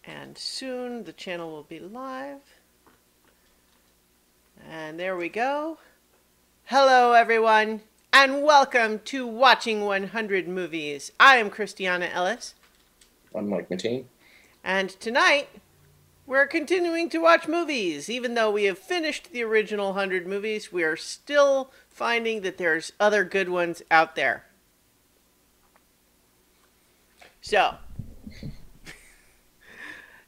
And soon the channel will be live. And there we go. Hello everyone, and welcome to Watching 100 Movies. I am Christiana Ellis. I'm Mike Mateen. And tonight, we're continuing to watch movies. Even though we have finished the original 100 movies, we are still finding that there's other good ones out there. So,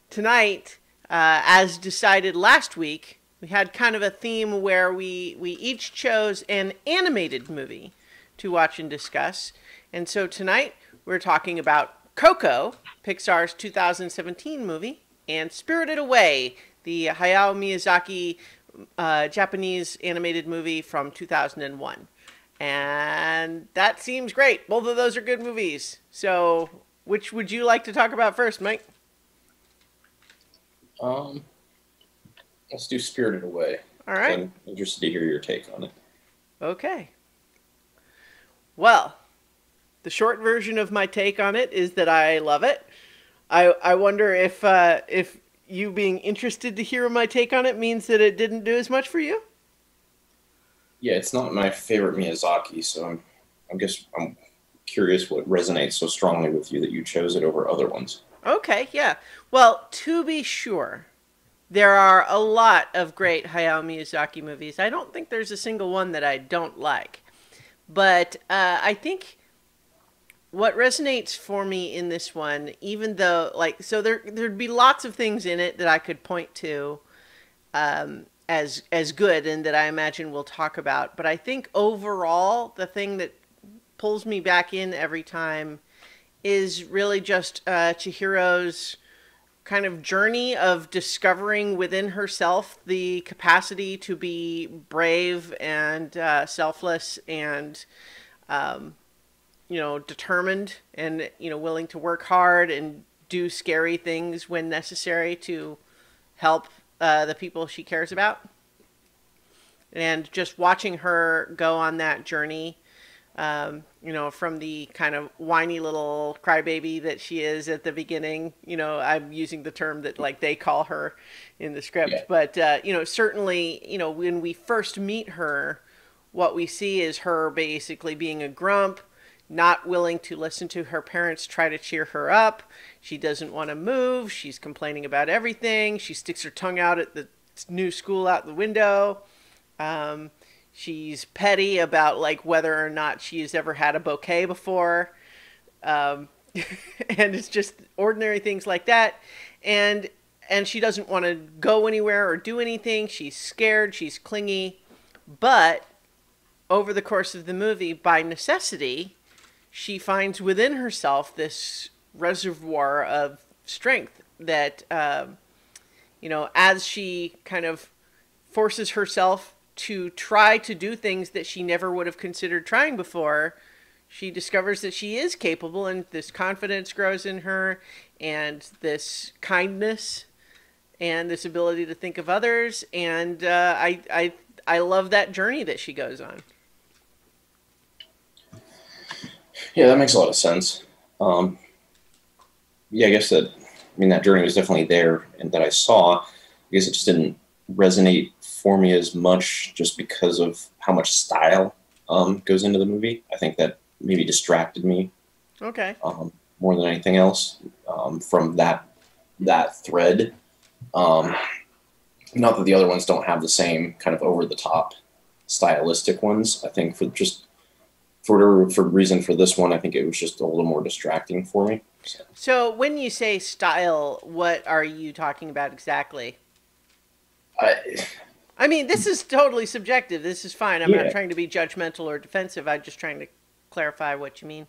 tonight, as decided last week, we had kind of a theme where we each chose an animated movie to watch and discuss. And so tonight, we're talking about Coco, Pixar's 2017 movie, and Spirited Away, the Hayao Miyazaki Japanese animated movie from 2001. And that seems great. Both of those are good movies. So, which would you like to talk about first, Mike? Let's do Spirited Away. All right. I'm interested to hear your take on it. Okay. Well, the short version of my take on it is that I love it. I wonder if you being interested to hear my take on it means that it didn't do as much for you? Yeah, it's not my favorite Miyazaki, so I'm curious what resonates so strongly with you that you chose it over other ones. Okay, yeah. Well, to be sure, there are a lot of great Hayao Miyazaki movies. I don't think there's a single one that I don't like. But I think what resonates for me in this one, even though, so there'd be lots of things in it that I could point to as good and that I imagine we'll talk about. But I think overall, the thing that pulls me back in every time is really just Chihiro's kind of journey of discovering within herself the capacity to be brave and selfless and, determined and, willing to work hard and do scary things when necessary to help the people she cares about. And just watching her go on that journey, from the kind of whiny little crybaby that she is at the beginning. I'm using the term that they call her in the script, Yeah. but certainly, when we first meet her, what we see is her basically being a grump, not willing to listen to her parents try to cheer her up. She doesn't want to move. She's complaining about everything. She sticks her tongue out at the new school out the window. She's petty about whether or not she's ever had a bouquet before. And it's just ordinary things like that. And she doesn't want to go anywhere or do anything. She's scared. She's clingy. But over the course of the movie, by necessity, she finds within herself this reservoir of strength that, as she kind of forces herself to try to do things that she never would have considered trying before, she discovers that she is capable, and this confidence grows in her, and this kindness, and this ability to think of others, and I love that journey that she goes on. Yeah, that makes a lot of sense. Yeah, that journey was definitely there, and that I saw. I guess it just didn't resonate for me as much just because of how much style goes into the movie. I think that maybe distracted me Okay. more than anything else from that thread. Not that the other ones don't have the same kind of over the top stylistic ones. I think for reason for this one, I think it was just a little more distracting for me. So when you say style, what are you talking about exactly? I mean, this is totally subjective. This is fine. I'm not trying to be judgmental or defensive. I'm just trying to clarify what you mean.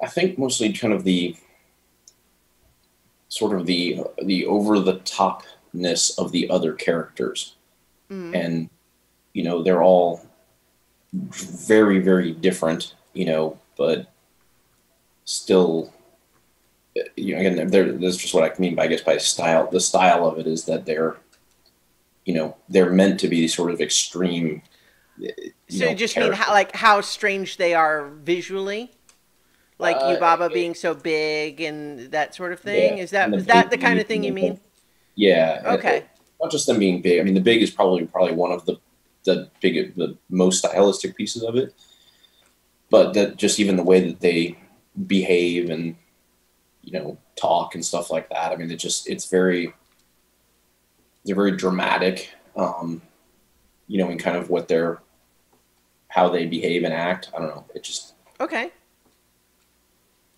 I think mostly kind of the sort of the over the topness of the other characters, and they're all very, very different. But still, again, that's just what I mean by, I guess, by style. The style of it is that they're meant to be sort of extreme. So you just mean how strange they are visually? Like Yubaba being so big and that sort of thing. Yeah, and the Is that the kind baby, of thing you mean? yeah, Okay. not just them being big. I mean, the big is probably one of the most stylistic pieces of it, but that just even the way that they behave and talk and stuff like that. I mean, they're very dramatic, in kind of how they behave and act. I don't know. It just Okay.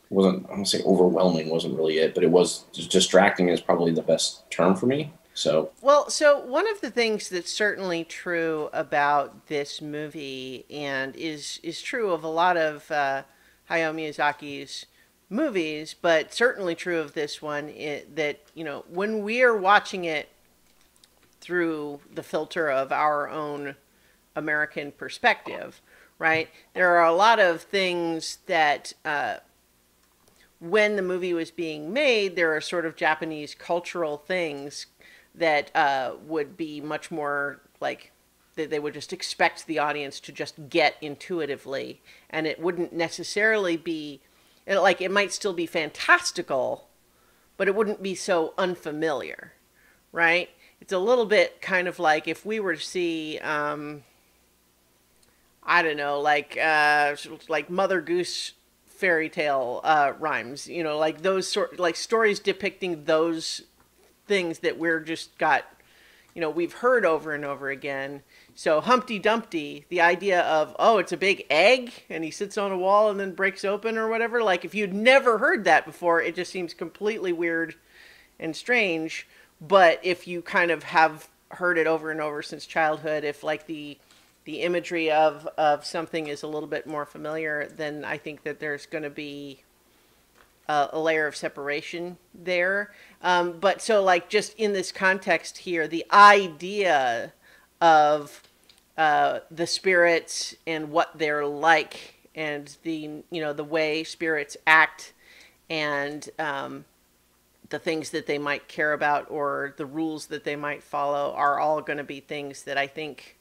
wasn't, I'm gonna say overwhelming wasn't really it, but it was just distracting is probably the best term for me. So Well, so one of the things that's certainly true about this movie, and is true of a lot of Hayao Miyazaki's movies, but certainly true of this one, that when we are watching it through the filter of our own American perspective, right? There are a lot of things that when the movie was being made, there are sort of Japanese cultural things that would be much more like that they would just expect the audience to just get intuitively, and it wouldn't necessarily be like it might still be fantastical, but it wouldn't be so unfamiliar, right? It's a little bit kind of like if we were to see, I don't know, like Mother Goose fairy tale rhymes, like those like stories depicting those things that we're just got, we've heard over and over again. So Humpty Dumpty, the idea of, oh, it's a big egg and he sits on a wall and then breaks open or whatever. Like if you'd never heard that before, it just seems completely weird and strange. But if you kind of have heard it over and over since childhood, if like the imagery of something is a little bit more familiar, then I think that there's going to be a layer of separation there. But so, like, just in this context here, the idea of the spirits and what they're like, and the way spirits act, and the things that they might care about or the rules that they might follow are all going to be things that I think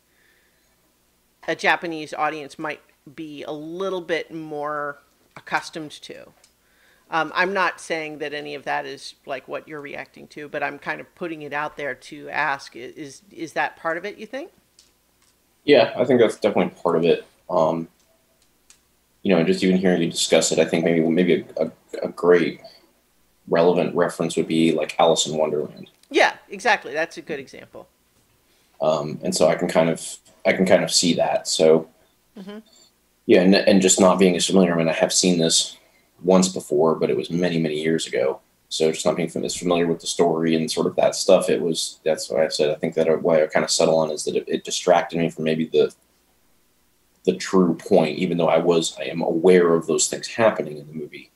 a Japanese audience might be a little bit more accustomed to. I'm not saying that any of that is like what you're reacting to, but I'm kind of putting it out there to ask: is that part of it? You think? yeah, I think that's definitely part of it. And just even hearing you discuss it, I think maybe a great relevant reference would be like Alice in Wonderland. Yeah, exactly. That's a good example. And so I can kind of see that. So Hmm. yeah, and just not being as familiar. I mean, I have seen this once before, but it was many many years ago. So just not being as familiar with the story and sort of that stuff, that's why I said I think that why I kind of settle on is that it distracted me from maybe the true point, even though I am aware of those things happening in the movie.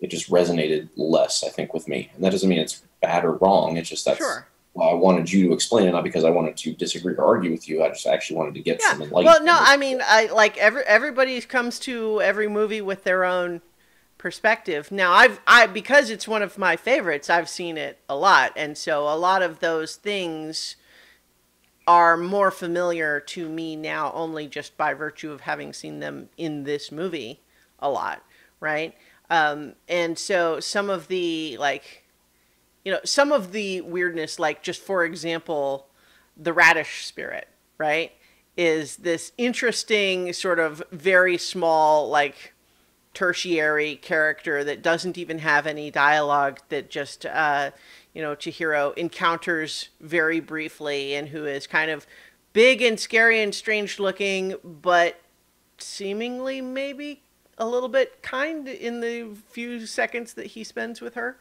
It just resonated less, I think, with me. And that doesn't mean it's bad or wrong. It's just that's Sure. why I wanted you to explain it, not because I wanted to disagree or argue with you. I just actually wanted to get Yeah. some Well, no, enlightenment. I mean, I like everybody comes to every movie with their own perspective. Now, I because it's one of my favorites, I've seen it a lot, and so a lot of those things are more familiar to me now only just by virtue of having seen them in this movie a lot, right? And so some of the like, some of the weirdness, like just for example, the radish spirit, right, is this interesting sort of very small like tertiary character that doesn't even have any dialogue, that just Chihiro encounters very briefly, and who is kind of big and scary and strange looking, but seemingly maybe a little bit kind in the few seconds that he spends with her.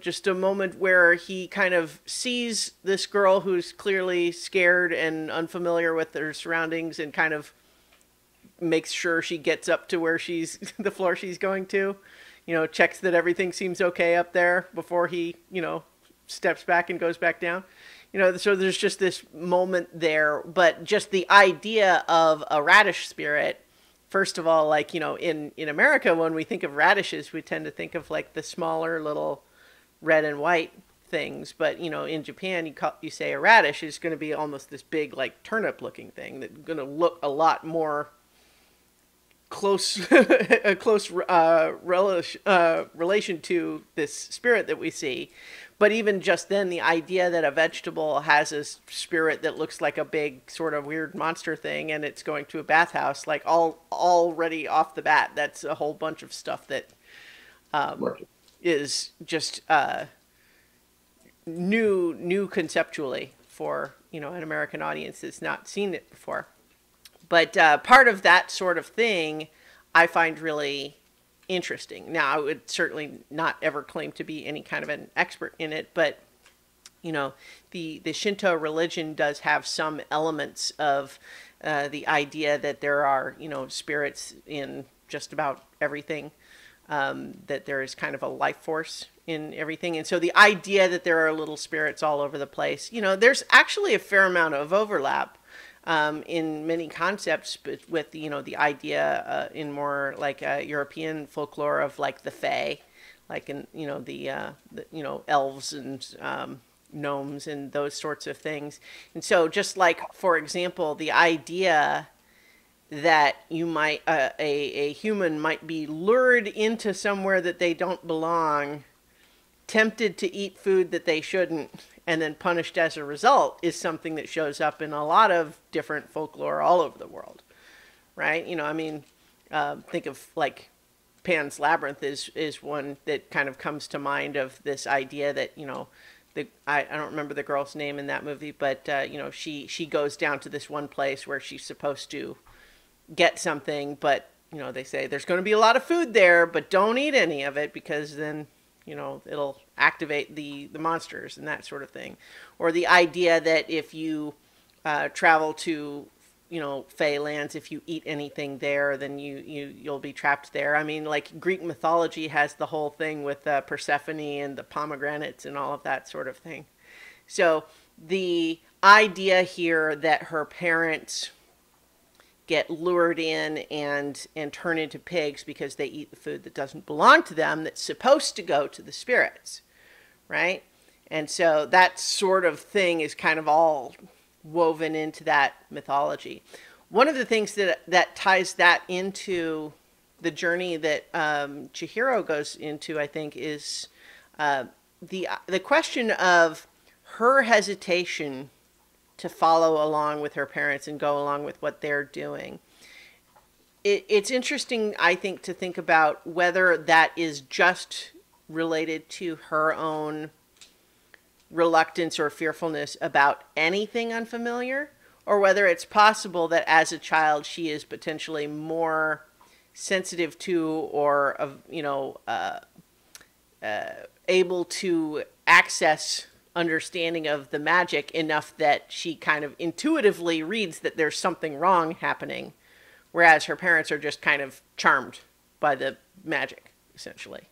Just a moment where he kind of sees this girl who's clearly scared and unfamiliar with her surroundings, and kind of makes sure she gets up to where she's the floor she's going to, checks that everything seems okay up there before he, steps back and goes back down. So there's just this moment there, but just the idea of a radish spirit, first of all, like, in America, when we think of radishes, we tend to think of like the smaller little red and white things, but in Japan, you say a radish is going to be almost this big like turnip looking thing that's going to look a lot more close a close relation to this spirit that we see. But even just then, the idea that a vegetable has a spirit that looks like a big sort of weird monster thing, and it's going to a bathhouse, like already off the bat, that's a whole bunch of stuff that Right. is just new conceptually for an American audience that's not seen it before. But part of that sort of thing I find really interesting. Now, I would certainly not ever claim to be any kind of an expert in it, but the Shinto religion does have some elements of the idea that there are spirits in just about everything, that there is kind of a life force in everything. And so the idea that there are little spirits all over the place, there's actually a fair amount of overlap in many concepts, but with the idea in more like European folklore of like the Fae, like in the elves and gnomes and those sorts of things. And so just like, for example, the idea that you might a human might be lured into somewhere that they don't belong, tempted to eat food that they shouldn't, and then punished as a result, is something that shows up in a lot of different folklore all over the world, right? Think of like Pan's Labyrinth is one that kind of comes to mind, of this idea that I don't remember the girl's name in that movie, but she goes down to this one place where she's supposed to get something, but they say there's going to be a lot of food there, but don't eat any of it, because then it'll activate the monsters and that sort of thing. Or the idea that if you travel to Fey lands, if you eat anything there, then you'll be trapped there. I mean, like Greek mythology has the whole thing with Persephone and the pomegranates and all of that sort of thing. So the idea here that her parents get lured in and turn into pigs because they eat the food that doesn't belong to them, that's supposed to go to the spirits, right? And so that sort of thing is kind of all woven into that mythology. One of the things that ties that into the journey that Chihiro goes into, I think, is the question of her hesitation to follow along with her parents and go along with what they're doing. It's interesting, I think, to think about whether that is just related to her own reluctance or fearfulness about anything unfamiliar, or whether it's possible that as a child she is potentially more sensitive to, or able to access understanding of the magic enough that she kind of intuitively reads that there's something wrong happening, whereas her parents are just kind of charmed by the magic, essentially.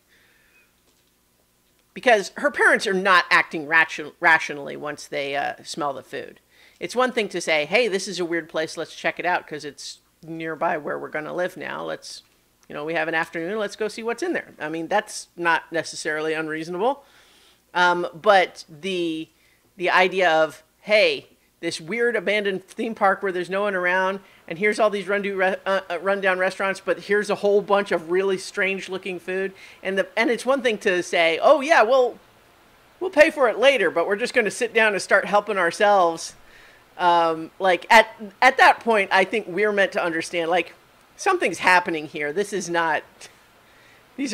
Because her parents are not acting rationally once they smell the food. It's one thing to say, hey, this is a weird place, let's check it out because it's nearby where we're going to live now. Let's, we have an afternoon, let's go see what's in there. I mean, that's not necessarily unreasonable. But the idea of, hey, this weird abandoned theme park where there's no one around, and here's all these rundown restaurants, but here's a whole bunch of really strange looking food, and it's one thing to say, oh yeah, we'll pay for it later, but we're just going to sit down and start helping ourselves. Like at that point, I think we're meant to understand, like, something's happening here. These are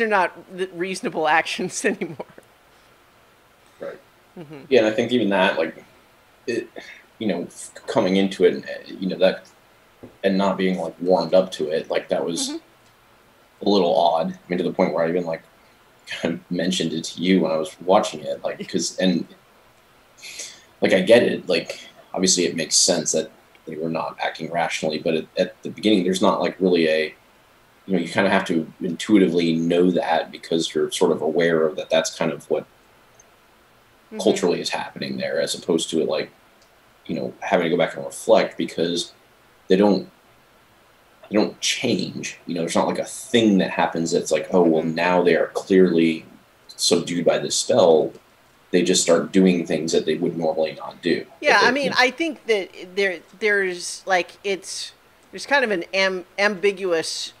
not reasonable actions anymore. Right. Mm-hmm. Yeah, and I think even that, like, coming into it, that, and not being like warmed up to it, like that was a little odd. I mean, to the point where I even like kind of mentioned it to you when I was watching it, like, because, and like I get it, like obviously it makes sense that they were not acting rationally, but at the beginning, there's not like really a, you kind of have to intuitively know that, because you're sort of aware of that. That's kind of what culturally is happening there, as opposed to it like, having to go back and reflect, because they don't change. There's not like a thing that happens that's like, oh, well, now they are clearly subdued by this spell. They just start doing things that they would normally not do. Yeah, I mean, I think that there's there's kind of an ambiguous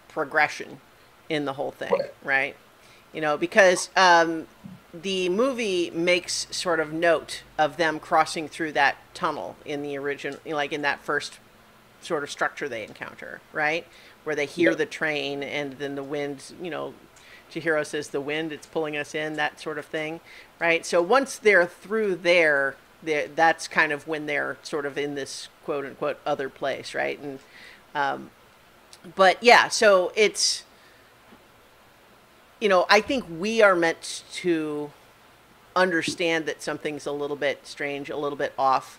progression in the whole thing, right? You know, because the movie makes sort of note of them crossing through that tunnel in the original, like in that first sort of structure they encounter, right? Where they hear the train and then the wind, you know, Chihiro says the wind, it's pulling us in, that sort of thing, right? So once they're through there, that's kind of when they're sort of in this quote unquote other place, right? And but yeah, so it's, you know, I think we are meant to understand that something's a little bit strange, a little bit off,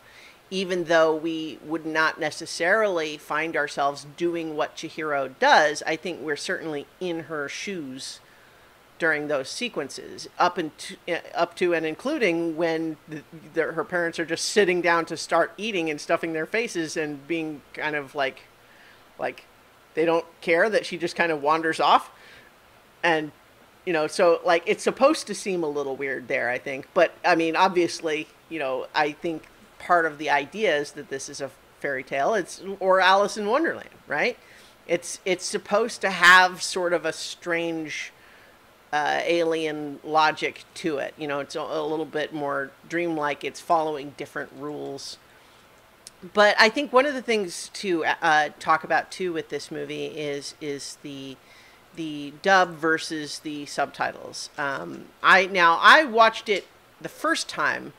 even though we would not necessarily find ourselves doing what Chihiro does. I think we're certainly in her shoes during those sequences, up to and including when her parents are just sitting down to start eating and stuffing their faces and being kind of like they don't care that she just kind of wanders off. And, you know, so like it's supposed to seem a little weird there, I think. But I mean, obviously, you know, I think part of the idea is that this is a fairy tale. Or Alice in Wonderland, right? It's supposed to have sort of a strange alien logic to it. You know, it's a little bit more dreamlike. It's following different rules. But I think one of the things to talk about too with this movie is the dub versus the subtitles. I watched it the first time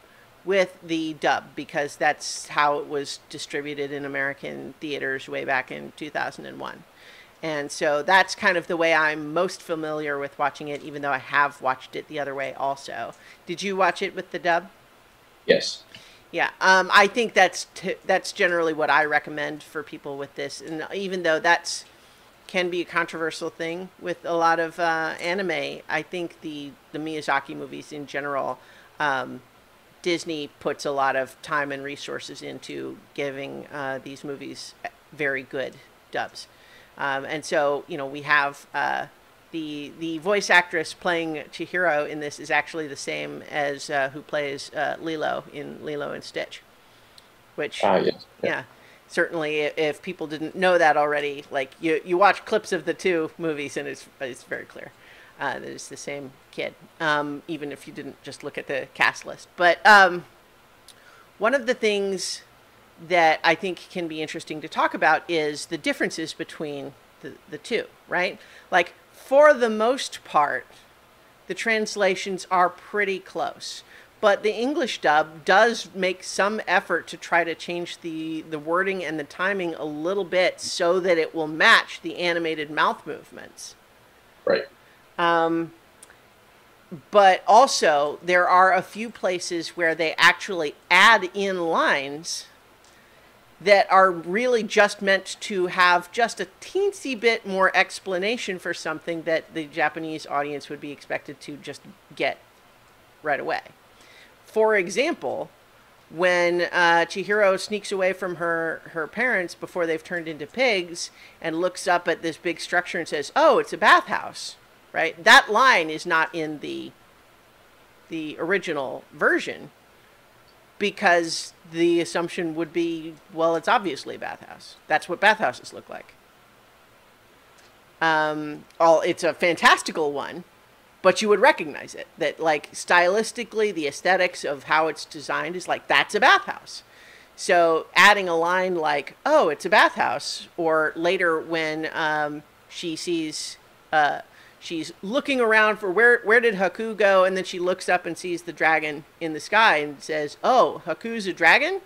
with the dub because that's how it was distributed in American theaters way back in 2001. And so that's kind of the way I'm most familiar with watching it, even though I have watched it the other way also. Did you watch it with the dub? Yes. Yeah, I think that's generally what I recommend for people with this. And even though can be a controversial thing with a lot of anime, I think the Miyazaki movies in general, Disney puts a lot of time and resources into giving these movies very good dubs. And so, you know, we have the voice actress playing Chihiro in this is actually the same as who plays Lilo in Lilo and Stitch. Which, yeah, certainly if people didn't know that already, like you watch clips of the two movies and it's very clear that it's the same kid, even if you didn't just look at the cast list. But one of the things that I think can be interesting to talk about is the differences between the two, right? Like, for the most part, the translations are pretty close. But the English dub does make some effort to try to change the wording and the timing a little bit so that it will match the animated mouth movements. Right. But also, there are a few places where they actually add in lines that are really just meant to have just a teensy bit more explanation for something that the Japanese audience would be expected to just get right away. For example, when Chihiro sneaks away from her parents before they've turned into pigs and looks up at this big structure and says, "Oh, it's a bathhouse," right? That line is not in the original version, because the assumption would be, well, it's obviously a bathhouse. That's what bathhouses look like. It's a fantastical one, but you would recognize it. That, like, stylistically, the aesthetics of how it's designed is like, that's a bathhouse. So adding a line like, "Oh, it's a bathhouse," or later when she sees... she's looking around for where did Haku go, and then she looks up and sees the dragon in the sky and says, "Oh, Haku's a dragon?"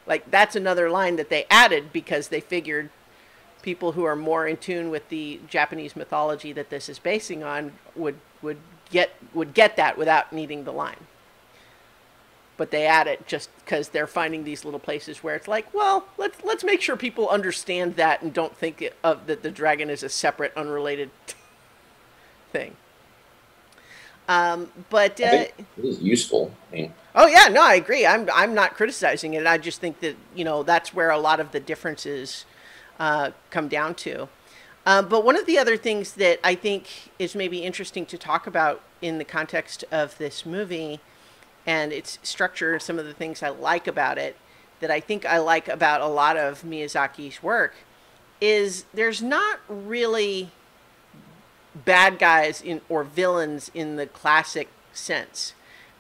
Like, that's another line that they added because they figured people who are more in tune with the Japanese mythology that this is basing on would get that without needing the line. But they add it just because they're finding these little places where it's like, well, let's make sure people understand that and don't think that the dragon is a separate, unrelated thing. But I think it is useful. I mean, oh yeah, no, I agree. I'm not criticizing it. I just think that, you know, that's where a lot of the differences come down to. But one of the other things that I think is maybe interesting to talk about in the context of this movie and its structure, some of the things I like about it, that I think I like about a lot of Miyazaki's work is there's not really bad guys in or villains in the classic sense,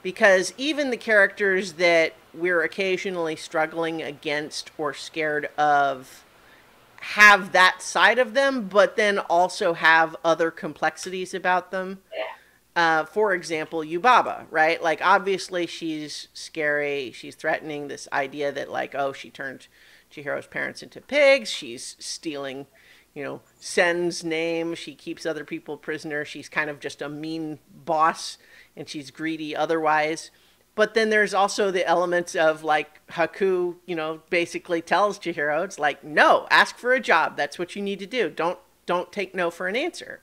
because even the characters that we're occasionally struggling against or scared of have that side of them, but then also have other complexities about them. For example, Yubaba, right? Like, obviously she's scary, she's threatening, this idea that, like, oh, she turned Chihiro's parents into pigs, she's stealing, Sen's name, she keeps other people prisoner, she's kind of just a mean boss, and she's greedy otherwise. But then there's also the elements of, like, Haku, basically tells Chihiro, it's like, no, ask for a job, that's what you need to do, don't take no for an answer.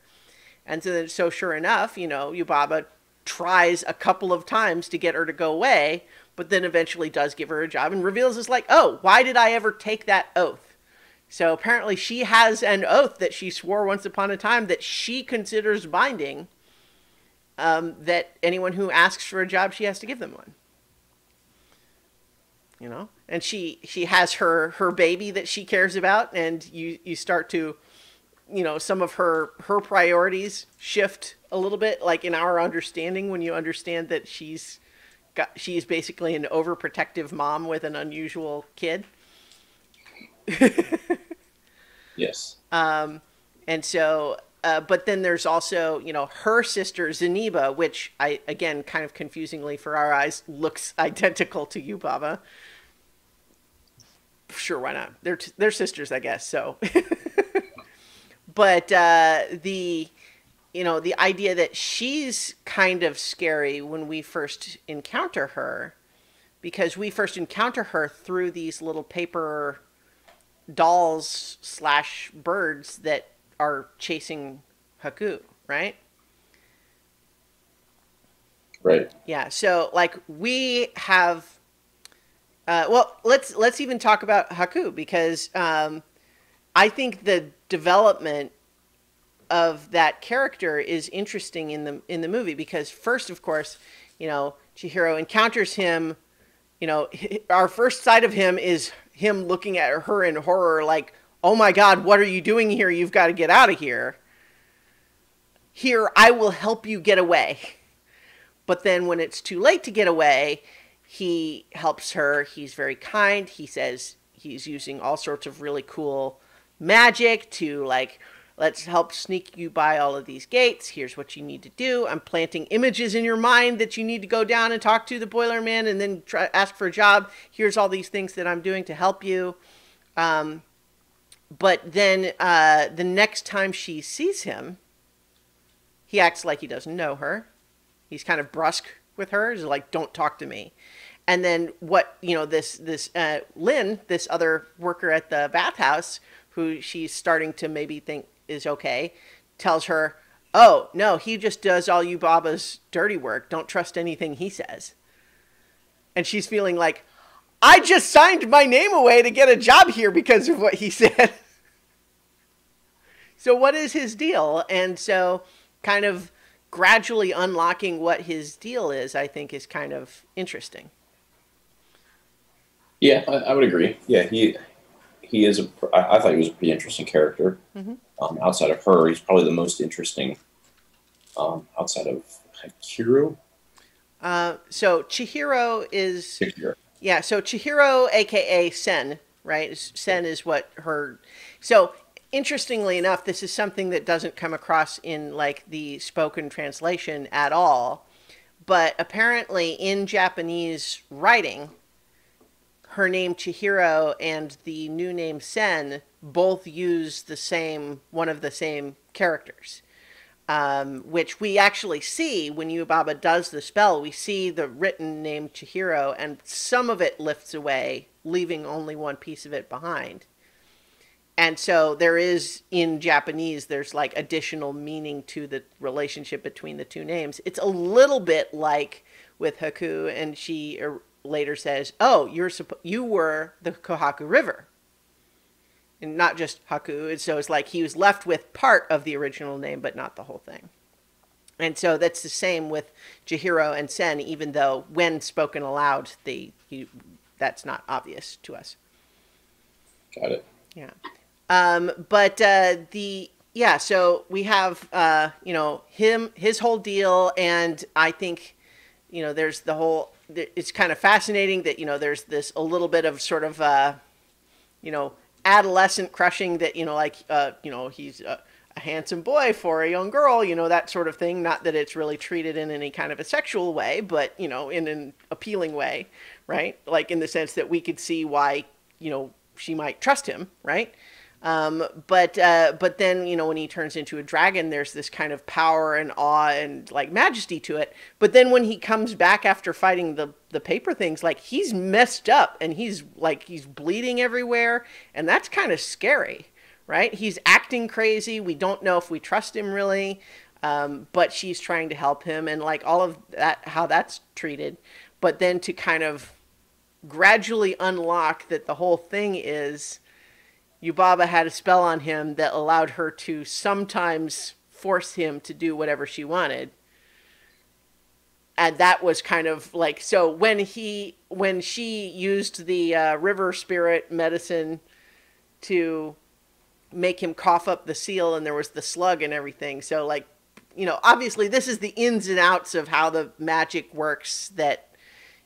And so sure enough, Yubaba tries a couple of times to get her to go away, but then eventually does give her a job and reveals it's like, oh, why did I ever take that oath? So apparently she has an oath that she swore once upon a time that she considers binding, that anyone who asks for a job, she has to give them one. And she has her baby that she cares about, and you start to, some of her priorities shift a little bit, like in our understanding, when you understand that she's basically an overprotective mom with an unusual kid. Yes. And so, but then there's also, her sister Zeniba, which again, kind of confusingly for our eyes, looks identical to Yubaba. Sure, why not? They're sisters, I guess. So, but the idea that she's kind of scary when we first encounter her, because we first encounter her through these little paper dolls / birds that are chasing Haku, right? Right. Yeah. So, like, we have. Well, let's even talk about Haku, because I think the development of that character is interesting in the movie, because first, of course, Chihiro encounters him. Our first sight of him is him looking at her in horror, like, oh my God, what are you doing here? You've got to get out of here. Here, I will help you get away. But then when it's too late to get away, he helps her. He's very kind. He says he's using all sorts of really cool magic to, like, let's help sneak you by all of these gates. Here's what you need to do. I'm planting images in your mind that you need to go down and talk to the Boiler Man and then ask for a job. Here's all these things that I'm doing to help you. But then the next time she sees him, he acts like he doesn't know her. He's kind of brusque with her. He's like, don't talk to me. And then this Lynn, this other worker at the bathhouse, who she's starting to maybe think is okay, tells her, oh, no, he just does all Yubaba's dirty work. Don't trust anything he says. And she's feeling like, I just signed my name away to get a job here because of what he said. So what is his deal? And so kind of gradually unlocking what his deal is, I think, is kind of interesting. Yeah, I would agree. Yeah, he is I thought he was a pretty interesting character. Mm-hmm. Outside of her, he's probably the most interesting. Outside of Hiro. So Chihiro is. Chihiro. Yeah, so Chihiro, aka Sen, right? Sen is what her. So interestingly enough, this is something that doesn't come across in, like, the spoken translation at all, but apparently in Japanese writing, her name Chihiro and the new name Sen both use one of the same characters, which we actually see when Yubaba does the spell. We see the written name Chihiro, and some of it lifts away, leaving only one piece of it behind. And so there is, in Japanese, there's, like, additional meaning to the relationship between the two names. It's a little bit like with Haku, and she later says, oh, you were the Kohaku River. And not just Haku. And so it's like he was left with part of the original name, but not the whole thing. And so that's the same with Chihiro and Sen, even though when spoken aloud, that's not obvious to us. Got it. Yeah. But so we have, his whole deal. And I think, there's it's kind of fascinating that, there's this a little bit of sort of, adolescent crushing that, he's a handsome boy for a young girl, that sort of thing. Not that it's really treated in any kind of a sexual way, but, in an appealing way, right? Like in the sense that we could see why, she might trust him, right? But then, when he turns into a dragon, there's this kind of power and awe and like majesty to it. But then when he comes back after fighting the paper things, like he's messed up and he's bleeding everywhere. And that's kind of scary, right? He's acting crazy. We don't know if we trust him really. But she's trying to help him and like all of that, how that's treated. But then to kind of gradually unlock that the whole thing is Yubaba had a spell on him that allowed her to sometimes force him to do whatever she wanted. And that was kind of like, so when she used the river spirit medicine to make him cough up the seal and there was the slug and everything. So like, obviously this is the ins and outs of how the magic works that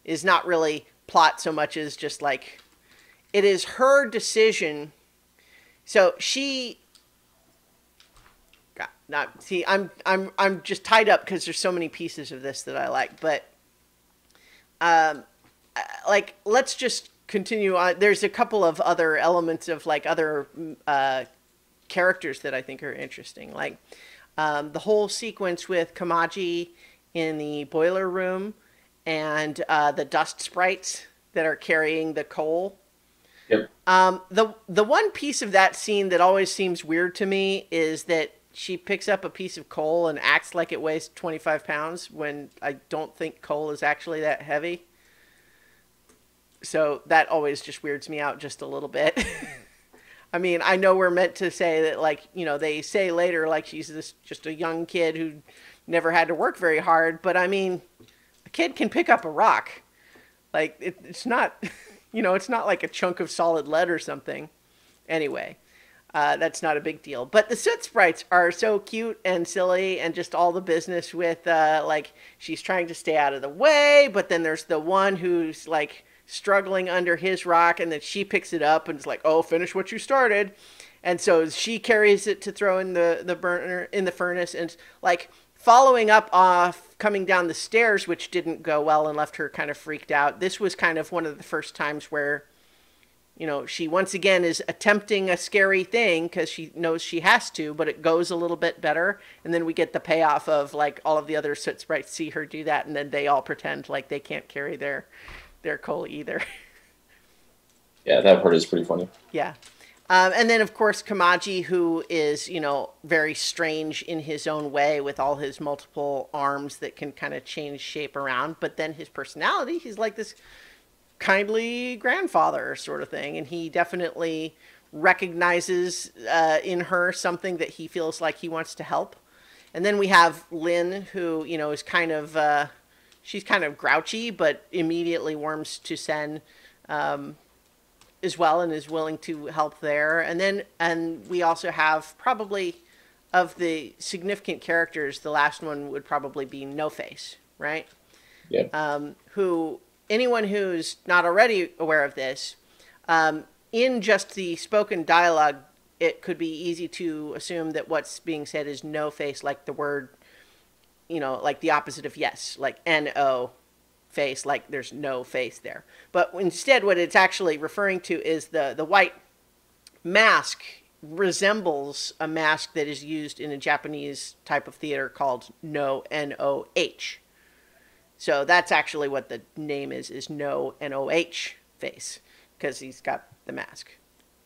is not really plot so much as just like, it is her decision. So she I'm just tied up because there's so many pieces of this that I like, but like let's just continue on. There's a couple of other elements of like other characters that I think are interesting, like the whole sequence with Kamaji in the boiler room and the dust sprites that are carrying the coal. Yep. The one piece of that scene that always seems weird to me is that she picks up a piece of coal and acts like it weighs 25 pounds when I don't think coal is actually that heavy. So that always just weirds me out just a little bit. I mean, I know we're meant to say that, like, they say later, like, she's just a young kid who never had to work very hard. But I mean, a kid can pick up a rock. Like, it's not... it's not like a chunk of solid lead or something. Anyway, that's not a big deal. But the soot sprites are so cute and silly and just all the business with, like, she's trying to stay out of the way, but then there's the one who's, like, struggling under his rock, and then she picks it up and is like, oh, finish what you started. And so she carries it to throw in the burner, in the furnace, and, like... Following up off coming down the stairs, which didn't go well and left her kind of freaked out. This was kind of one of the first times where, she once again is attempting a scary thing because she knows she has to, but it goes a little bit better. And then we get the payoff of like all of the other soot sprites see her do that, and then they all pretend like they can't carry their coal either. Yeah, that part is pretty funny. Yeah. And then, of course, Kamaji, who is, very strange in his own way with all his multiple arms that can kind of change shape around. But then his personality, he's like this kindly grandfather sort of thing. And he definitely recognizes in her something that he feels like he wants to help. And then we have Lynn, who, is kind of, she's kind of grouchy, but immediately warms to Sen as well and is willing to help there. And we also have probably of the significant characters, the last one would probably be No Face, right? Yeah. Who, anyone who's not already aware of this, in just the spoken dialogue, it could be easy to assume that what's being said is no face, like the word, like the opposite of yes, like N-O face, like there's no face there. But instead what it's actually referring to is the white mask resembles a mask that is used in a Japanese type of theater called No, N-O-H. So that's actually what the name is No, N-O-H face, because he's got the mask.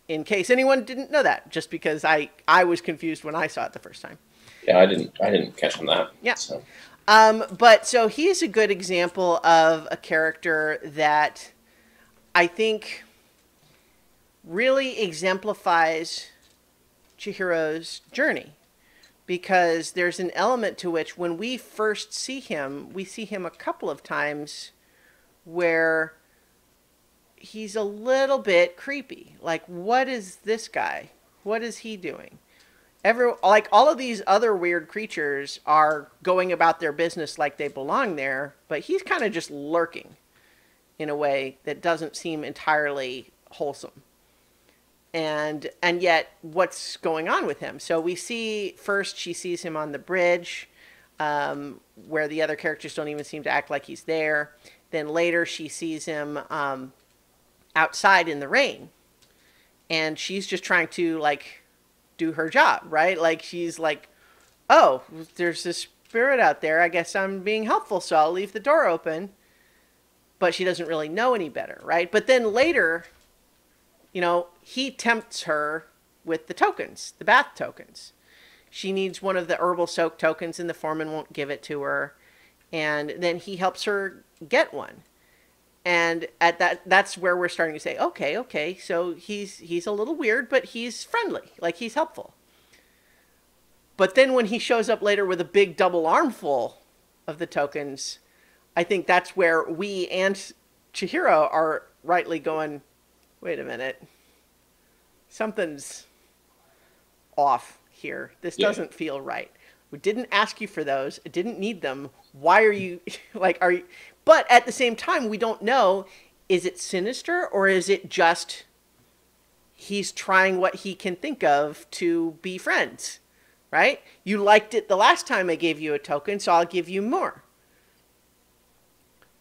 In case anyone didn't know that, just because I was confused when I saw it the first time. Yeah, I didn't catch on that. Yeah. So. But so he is a good example of a character that I think really exemplifies Chihiro's journey, because there's an element to which when we first see him, we see him a couple of times where he's a little bit creepy. Like, what is this guy? What is he doing? Like all of these other weird creatures are going about their business like they belong there, but he's kind of just lurking in a way that doesn't seem entirely wholesome. And yet, what's going on with him? So we see first she sees him on the bridge, where the other characters don't even seem to act like he's there. Then later she sees him outside in the rain, and she's just trying to like do her job, right? Like she's like, oh, there's this spirit out there. I guess I'm being helpful, so I'll leave the door open. But she doesn't really know any better, right? But then later, you know, he tempts her with the tokens, the bath tokens. She needs one of the herbal soak tokens, and the foreman won't give it to her. And then he helps her get one. And at that's where we're starting to say, okay, so he's a little weird, but he's friendly, like he's helpful. But then when he shows up later with a big double armful of the tokens, I think that's where we and Chihiro are rightly going, wait a minute, something's off here. This doesn't feel right. We didn't ask you for those. I didn't need them. Why are you like, are you? But at the same time, we don't know, is it sinister or is it just he's trying what he can think of to be friends, right? You liked it the last time I gave you a token, so I'll give you more.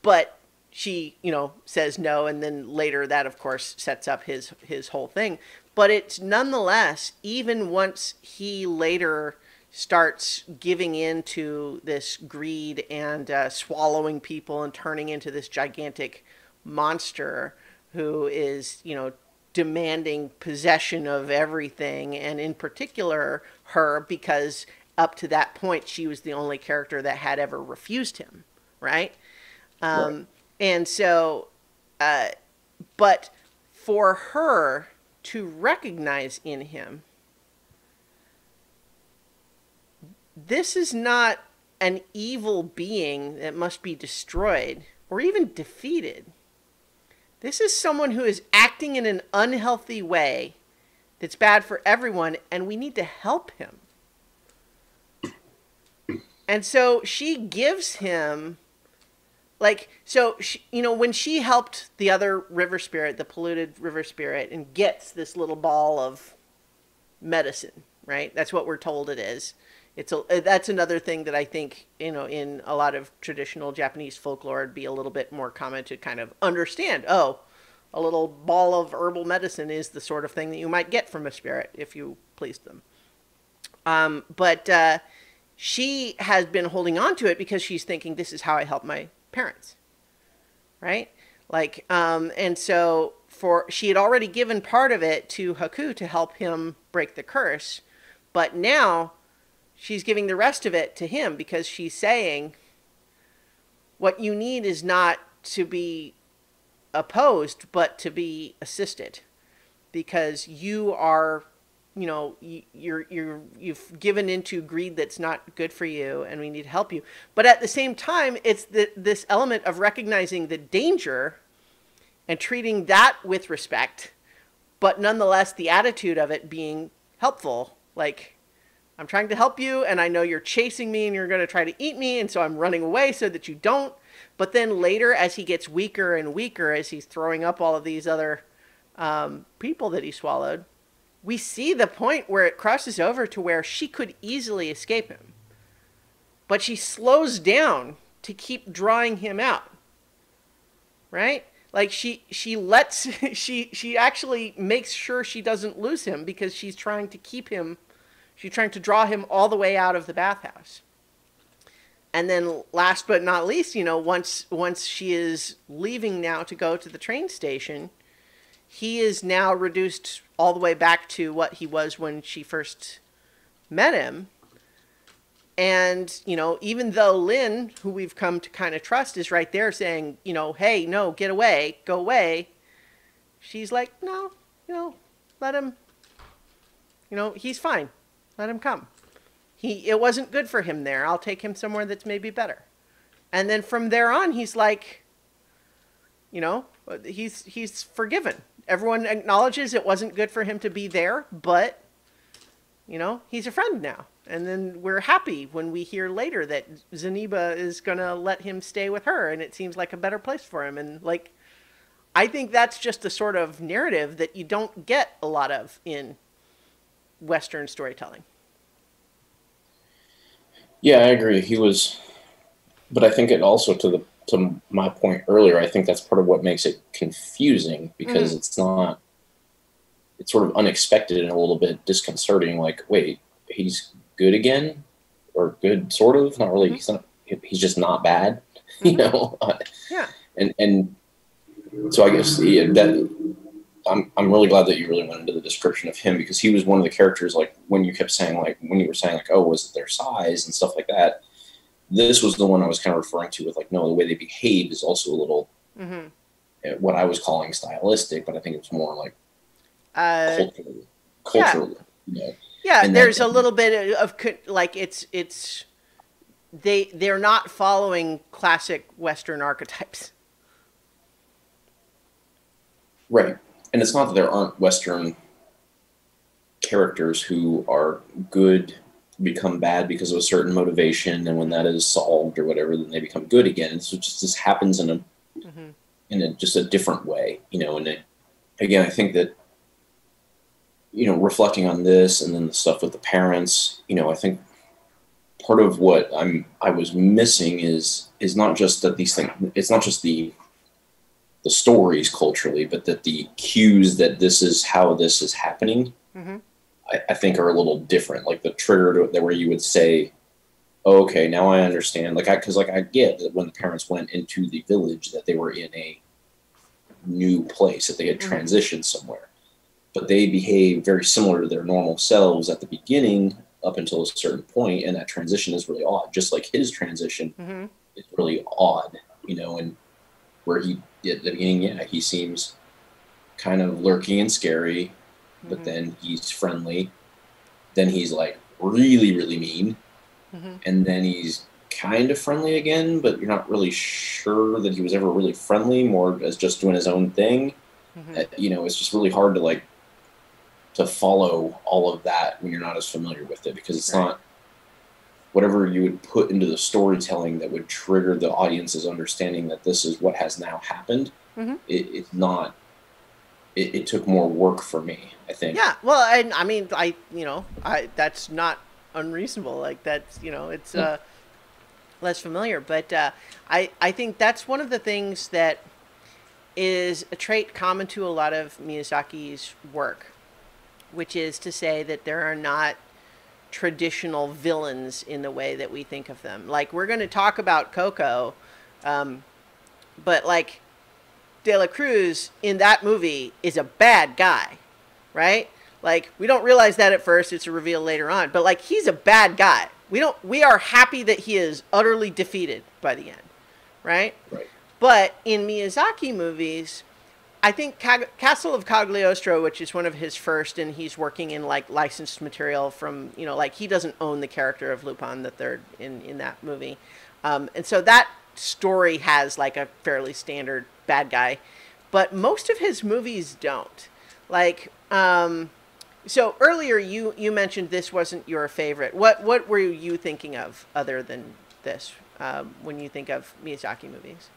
But she, you know, says no, and then later that, of course, sets up his whole thing. But it's nonetheless, even once he later starts giving in to this greed and swallowing people and turning into this gigantic monster who is, you know, demanding possession of everything, and in particular her, because up to that point she was the only character that had ever refused him, right? Right. And so, but for her to recognize in him, this is not an evil being that must be destroyed or even defeated. This is someone who is acting in an unhealthy way that's bad for everyone, and we need to help him. And so she gives him, like, so, she, you know, when she helped the other river spirit, the polluted river spirit, and gets this little ball of medicine, right? That's what we're told it is. That's another thing that I think, you know, in a lot of traditional Japanese folklore, it'd be a little bit more common to kind of understand, oh, a little ball of herbal medicine is the sort of thing that you might get from a spirit if you pleased them. But she has been holding on to it because she's thinking, this is how I help my parents, right? Like, and so she had already given part of it to Haku to help him break the curse, but now she's giving the rest of it to him because she's saying, what you need is not to be opposed, but to be assisted, because you are, you know, you've given into greed that's not good for you, and we need to help you. But at the same time, it's this element of recognizing the danger and treating that with respect, but nonetheless the attitude of it being helpful, like, I'm trying to help you, and I know you're chasing me and you're going to try to eat me, and so I'm running away so that you don't. But then later, as he gets weaker and weaker, as he's throwing up all of these other people that he swallowed, we see the point where it crosses over to where she could easily escape him. But she slows down to keep drawing him out, right? Like she actually makes sure she doesn't lose him because she's trying to keep him. She's trying to draw him all the way out of the bathhouse. And then last but not least, you know, once she is leaving now to go to the train station, he is now reduced all the way back to what he was when she first met him. And, you know, even though Lynn, who we've come to kind of trust, is right there saying, you know, hey, no, get away, go away. She's like, no, you know, let him, you know, he's fine. Let him come. It wasn't good for him there. I'll take him somewhere that's maybe better. And then from there on, he's like, You know, he's forgiven. Everyone acknowledges it wasn't good for him to be there, but you know, he's a friend now. And then we're happy when we hear later that Zaniba is going to let him stay with her, and it seems like a better place for him. And like, I think that's just the sort of narrative that you don't get a lot of in Western storytelling. Yeah, I agree. He was, but I think it also to my point earlier. I think that's part of what makes it confusing because Mm-hmm. it's not. It's sort of unexpected and a little bit disconcerting. Like, wait, he's good again, or good sort of. Not really. Mm-hmm. He's not. He's just not bad, you Mm-hmm. know. Yeah. And so I guess yeah, that I'm really glad that you really went into the description of him because he was one of the characters. Like when you kept saying like when you were saying like, oh, was it their size and stuff like that. This was the one I was kind of referring to with like, no, the way they behave is also a little Mm-hmm. what I was calling stylistic, but I think it's more like Uh, culturally, yeah. culturally, you know, Yeah. and There's that a little bit of like it's they're not following classic Western archetypes. right. And it's not that there aren't Western characters who are good become bad because of a certain motivation, and when that is solved or whatever, then they become good again. And so it just happens Mm-hmm. in a just a different way, you know. And again, I think that reflecting on this and then the stuff with the parents, I think part of what I was missing is not just that these things. It's not just the stories culturally, but that the cues that this is how this is happening, Mm-hmm. I think are a little different. Like the trigger where you would say, oh, okay, now I understand. Because I get that when the parents went into the village that they were in a new place, that they had Mm-hmm. transitioned somewhere, but they behave very similar to their normal selves at the beginning up until a certain point, and that transition is really odd. Just like his transition Mm-hmm. is really odd, and where he at the beginning, yeah, he seems kind of lurky and scary, but Mm-hmm. then he's friendly. Then he's like really, really mean, Mm-hmm. and then he's kind of friendly again, but you're not really sure that he was ever really friendly, more as just doing his own thing. Mm-hmm. It's just really hard to follow all of that when you're not as familiar with it because it's Right. not whatever you would put into the storytelling that would trigger the audience's understanding that this is what has now happened. Mm-hmm. It's not. It took more work for me, I think. Yeah. Well, and I mean, I that's not unreasonable. Like that's it's Yeah. less familiar, but I think that's one of the things that is a trait common to a lot of Miyazaki's work, which is to say that there are not traditional villains in the way that we think of them. Like we're going to talk about Coco, um, but like De La Cruz in that movie is a bad guy, right? Like we don't realize that at first; it's a reveal later on. But like he's a bad guy. We are happy that he is utterly defeated by the end, right? Right. But in Miyazaki movies, I think Castle of Cagliostro, which is one of his first, and he's working in like licensed material from like he doesn't own the character of Lupin the Third in that movie, and so that story has like a fairly standard bad guy, but most of his movies don't. Like, so earlier you mentioned this wasn't your favorite. What were you thinking of other than this when you think of Miyazaki movies?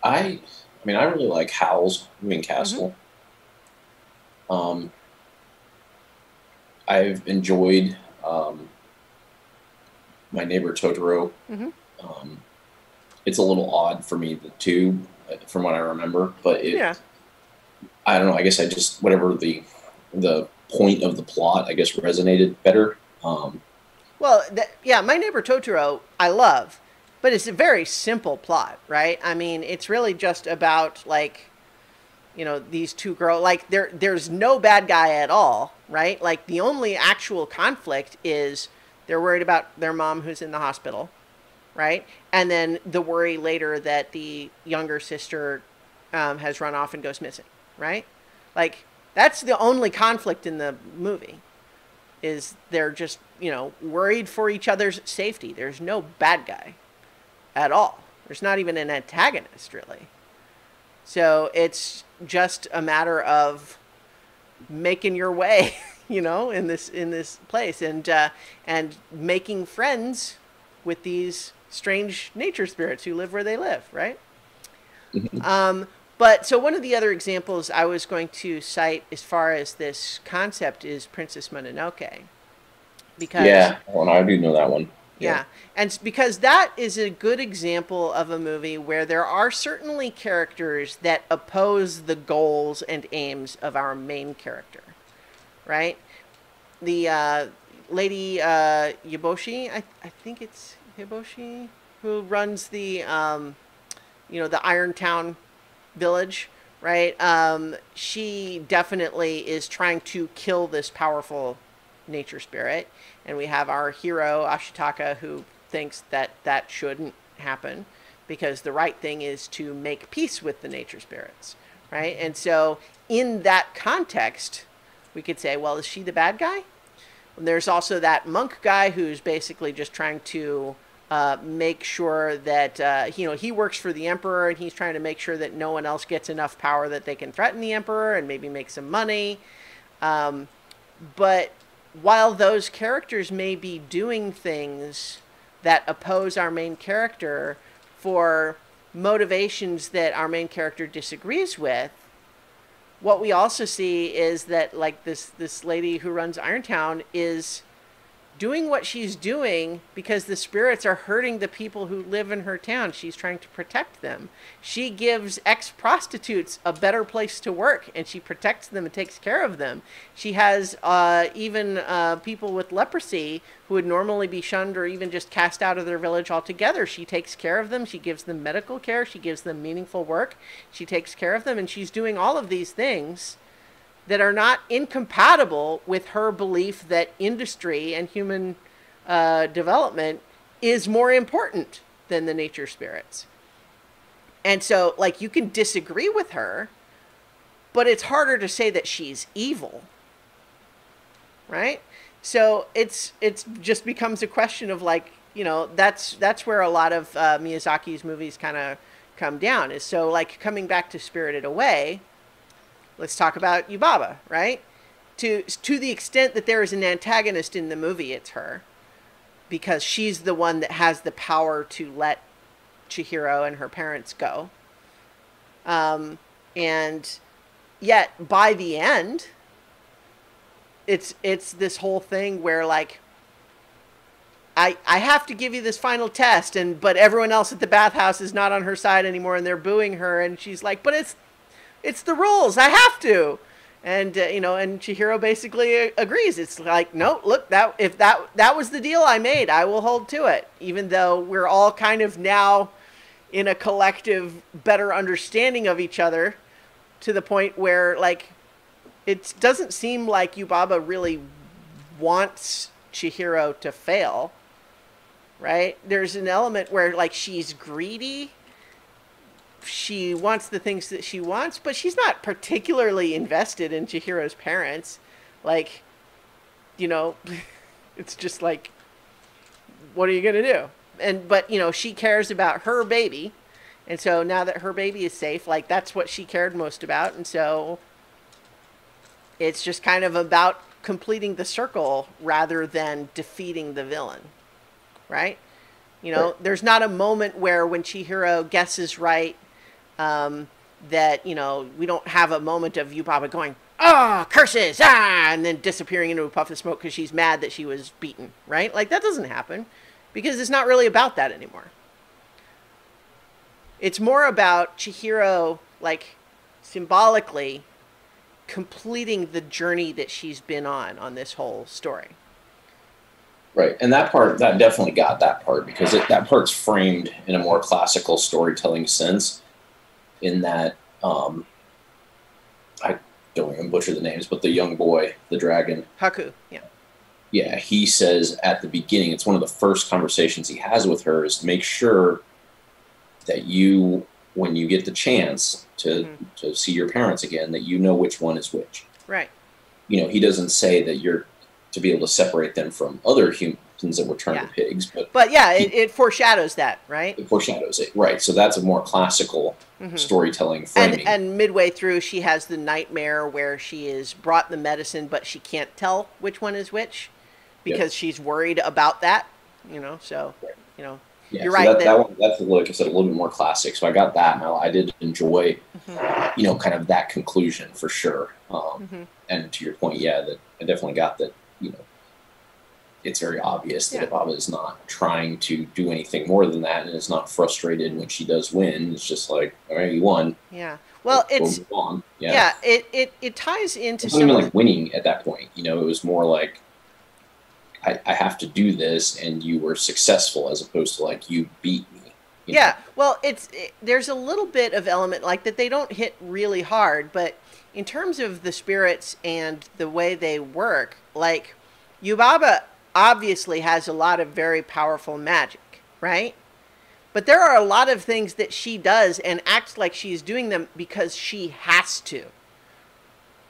I mean, I really like Howl's Moving Mm-hmm. Castle. Um, I've enjoyed My Neighbor Totoro. Mm-hmm. Um, it's a little odd for me, the two, from what I remember, but Yeah. I don't know. I guess I just whatever the point of the plot, I guess, resonated better. Well, yeah, My Neighbor Totoro, I love, but it's a very simple plot, right? I mean, it's really just about like, these two girls. Like, there's no bad guy at all, right? Like, the only actual conflict is they're worried about their mom who's in the hospital, right? And then the worry later that the younger sister has run off and goes missing, right? Like, that's the only conflict in the movie is they're just worried for each other's safety. There's no bad guy at all. There's not even an antagonist really. So it's just a matter of making your way, in this place, and making friends with these strange nature spirits who live where they live, right? But so one of the other examples I was going to cite as far as this concept is Princess Mononoke, because Yeah, well, I do know that one. Yeah. yeah, and because that is a good example of a movie where there are certainly characters that oppose the goals and aims of our main character, right? The lady Yaboshi, I think it's Yaboshi, who runs the Irontown village, right? She definitely is trying to kill this powerful nature spirit, and we have our hero Ashitaka, who thinks that that shouldn't happen because the right thing is to make peace with the nature spirits, right? And so in that context, we could say, well, is she the bad guy? And there's also that monk guy who's basically just trying to make sure that he works for the emperor, and he's trying to make sure that no one else gets enough power that they can threaten the emperor and maybe make some money. But while those characters may be doing things that oppose our main character for motivations that our main character disagrees with, what we also see is that, like, this lady who runs Irontown is doing what she's doing because the spirits are hurting the people who live in her town. She's trying to protect them. She gives ex-prostitutes a better place to work, and she protects them and takes care of them. She has even people with leprosy who would normally be shunned or even just cast out of their village altogether. She takes care of them. She gives them medical care. She gives them meaningful work. She takes care of them, and she's doing all of these things that are not incompatible with her belief that industry and human development is more important than the nature spirits. And so, like, you can disagree with her, but it's harder to say that she's evil, right? So it's just becomes a question of, like, that's where a lot of Miyazaki's movies kind of come down. Is so, like, coming back to Spirited Away, let's talk about Yubaba, right? To the extent that there is an antagonist in the movie, it's her. Because she's the one that has the power to let Chihiro and her parents go. And yet, by the end, it's this whole thing where, like, I have to give you this final test, but everyone else at the bathhouse is not on her side anymore, and they're booing her, and she's like, but it's the rules. I have to. And, and Chihiro basically agrees. It's like, no, look, if that was the deal I made, I will hold to it. Even though we're all kind of now in a collective better understanding of each other to the point where, like, it doesn't seem like Yubaba really wants Chihiro to fail, right? There's an element where, like, she's greedy. She wants the things that she wants, but she's not particularly invested in Chihiro's parents. Like, it's just like, what are you going to do? But she cares about her baby. And so now that her baby is safe, like, that's what she cared most about. And so it's just kind of about completing the circle rather than defeating the villain. Right? There's not a moment where when Chihiro guesses right, that, we don't have a moment of Yubaba going, oh, curses, and then disappearing into a puff of smoke because she's mad that she was beaten, right? Like, that doesn't happen because it's not really about that anymore. It's more about Chihiro, like, symbolically completing the journey that she's been on this whole story. Right, and that definitely got that part because that part's framed in a more classical storytelling sense. In that, I don't even butcher the names, but the young boy, the dragon. Haku, yeah. Yeah, he says at the beginning, it's one of the first conversations he has with her, is to make sure that you, when you get the chance to see your parents again, that you know which one is which. Right. He doesn't say that you're to be able to separate them from other skeletons that were turned to pigs. But yeah, it foreshadows that, right? It foreshadows it, right? So that's a more classical storytelling framing. And midway through, she has the nightmare where she is brought the medicine, but she can't tell which one is which because she's worried about that. You know, so you know, you're so right. That one, that's like I said, a little bit more classic. So I got that, and I did enjoy, you know, kind of that conclusion for sure. And to your point, that I definitely got that. You know, it's very obvious that Yubaba is not trying to do anything more than that, and is not frustrated when she does win. It's just like, all right, you won. Yeah. Well, it's it ties into it wasn't even like winning at that point. You know, it was more like I have to do this, and you were successful, as opposed to like you beat me. You know? Well, there's a little bit of element like that they don't hit really hard, but in terms of the spirits and the way they work, like Yubaba obviously has a lot of very powerful magic, right? But there are a lot of things that she does and acts like she's doing them because she has to.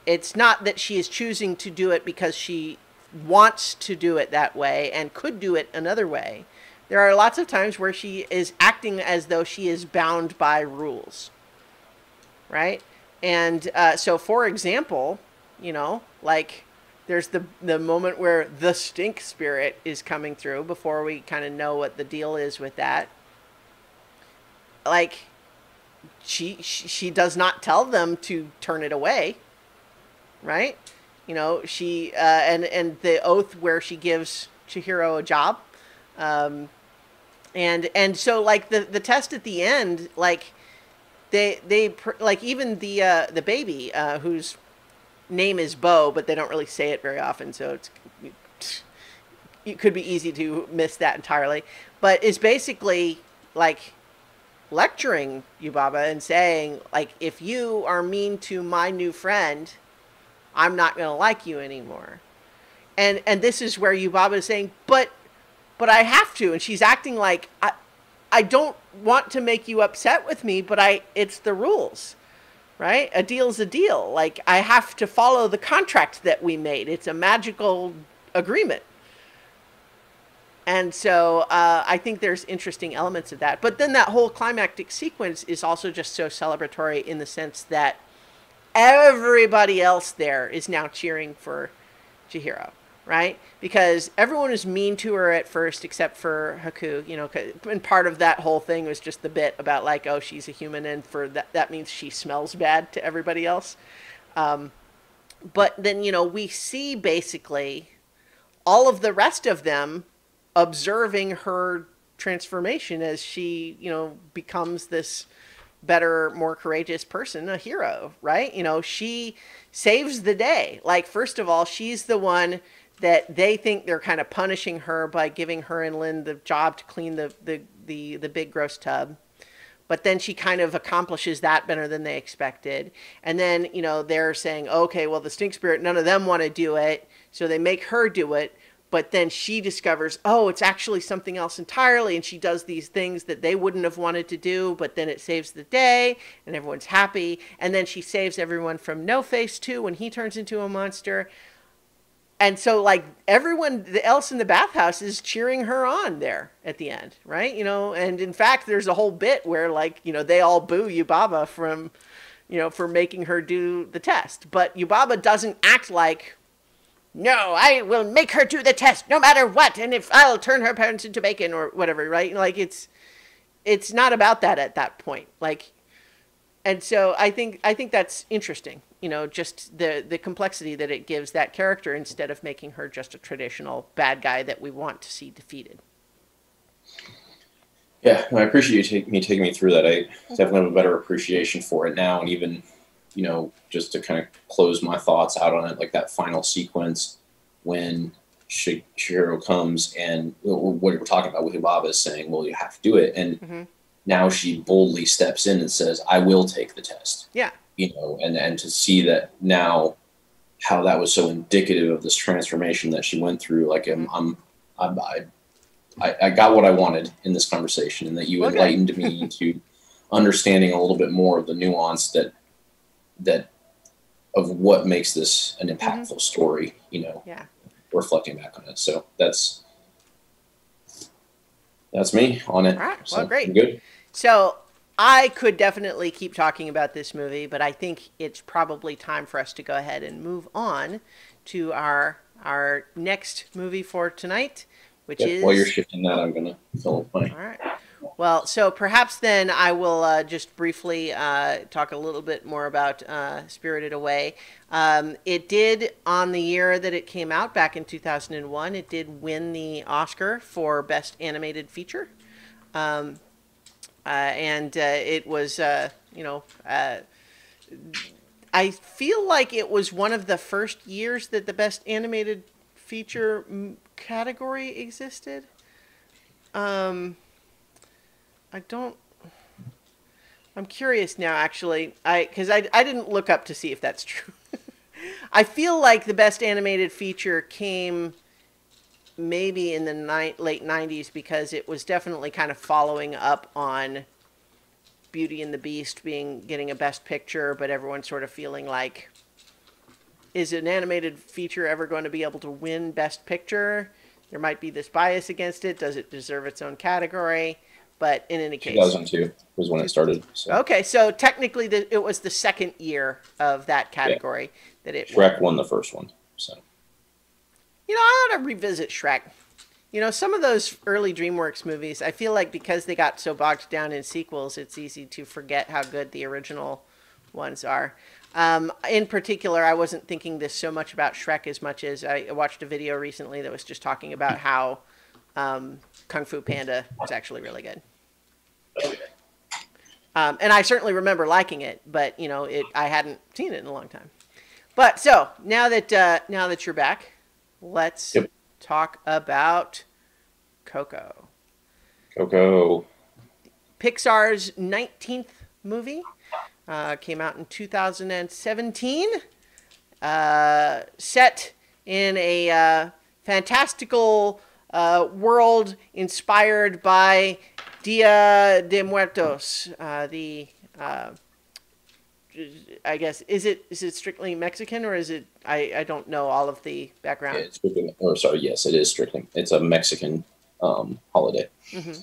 It's not that she is choosing to do it because she wants to do it that way and could do it another way. There are lots of times where she is acting as though she is bound by rules, right? And so, for example, you know, like there's the moment where the stink spirit is coming through before we kind of know what the deal is with that. Like, she does not tell them to turn it away, right? You know, she and the oath where she gives Chihiro a job, and so like the test at the end, like they like even the baby whose name is Bo, but they don't really say it very often, so it could be easy to miss that entirely. But it's basically like lecturing Yubaba and saying, like, if you are mean to my new friend, I'm not going to like you anymore. And this is where Yubaba is saying, but I have to. And she's acting like, I don't want to make you upset with me, but it's the rules, right? A deal's a deal. Like, I have to follow the contract that we made. It's a magical agreement. And so I think there's interesting elements of that. But then that whole climactic sequence is also just so celebratory in the sense that everybody else there is now cheering for Chihiro, right? Because everyone was mean to her at first except for Haku, you know, and part of that whole thing was just the bit about like, oh, she's a human, and for that means she smells bad to everybody else. But then, you know, we see basically all of the rest of them observing her transformation as she, you know, becomes this better, more courageous person, a hero, right? You know, she saves the day. Like, first of all, she's the one that they think they're kind of punishing her by giving her and Lynn the job to clean the big gross tub. But then she kind of accomplishes that better than they expected. And then, you know, they're saying, okay, well, the stink spirit, none of them want to do it. So they make her do it. But then she discovers, oh, it's actually something else entirely. And she does these things that they wouldn't have wanted to do. But then it saves the day and everyone's happy. And then she saves everyone from No Face too when he turns into a monster. And so, like, everyone else in the bathhouse is cheering her on there at the end, right? You know, and in fact, there's a whole bit where, like, you know, they all boo Yubaba from, you know, for making her do the test. But Yubaba doesn't act like, no, I will make her do the test no matter what, and if I'll turn her parents into bacon or whatever, right? Like, it's not about that at that point. Like, and so I think that's interesting, you know, just the complexity that it gives that character instead of making her just a traditional bad guy that we want to see defeated. Yeah, I appreciate you taking me through that. I definitely have a better appreciation for it now, and even, you know, just to kind of close my thoughts out on it, like that final sequence when Chihiro comes and what we're talking about with Yubaba is saying, well, you have to do it. And now she boldly steps in and says, I will take the test. Yeah. You know, and to see that now, how that was so indicative of this transformation that she went through. Like, I got what I wanted in this conversation, and that you enlightened me to understanding a little bit more of the nuance that of what makes this an impactful story, you know, reflecting back on it. So that's That's me on it. All right. Well, So I'm great. good. So I could definitely keep talking about this movie, but I think it's probably time for us to go ahead and move on to our next movie for tonight, which Yep. While you're is shifting that, I'm gonna fill up my. all right. Well, so perhaps then I will just briefly talk a little bit more about Spirited Away. It did, on the year that it came out, back in 2001, it did win the Oscar for Best Animated Feature. And it was, I feel like it was one of the first years that the Best Animated Feature category existed. I don't. I'm curious now, actually. Because I didn't look up to see if that's true. I feel like the Best Animated Feature came maybe in the late 90s because it was definitely kind of following up on Beauty and the Beast getting a Best Picture, but everyone sort of feeling like, is an animated feature ever going to be able to win Best Picture? There might be this bias against it. Does it deserve its own category? But in any case, 2002 was when it started. So. Okay, so technically it was the second year of that category that it Shrek won the first one. So, I ought to revisit Shrek. Some of those early DreamWorks movies, I feel like because they got so bogged down in sequels, it's easy to forget how good the original ones are. In particular, I wasn't thinking this so much about Shrek as much as I watched a video recently that was just talking about how Kung Fu Panda was actually really good. And I certainly remember liking it, but I hadn't seen it in a long time. But so now that you're back, let's talk about Coco. Coco. Pixar's 19th movie came out in 2017. Set in a fantastical world inspired by Dia de Muertos. I guess is it strictly Mexican, or is it? I don't know all of the background. Yeah, it's strictly, or sorry, yes, it is strictly. It's a Mexican holiday. Mm-hmm.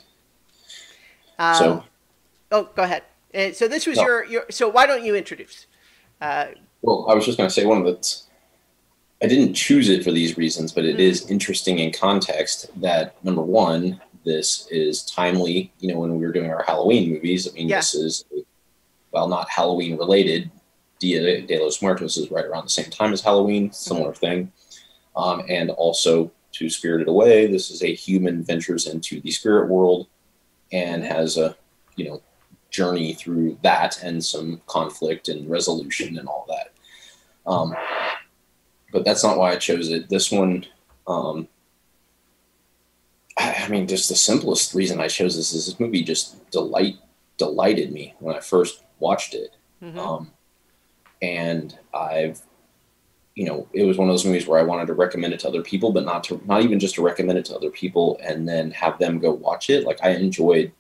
So, go ahead. So this was your. So why don't you introduce? Well, I was just going to say one of the. I didn't choose it for these reasons, but it is interesting in context that, number one, this is timely. When we were doing our Halloween movies, I mean, this is, well, not Halloween related. Dia de los Muertos is right around the same time as Halloween, similar thing. And also to Spirited Away, this is a human ventures into the spirit world and has a, journey through that and some conflict and resolution and all that. But that's not why I chose it. This one, I mean, just the simplest reason I chose this is this movie just delighted me when I first watched it. Mm-hmm. And I've, it was one of those movies where I wanted to recommend it to other people, but not even just to recommend it to other people and then have them go watch it. Like, I enjoyed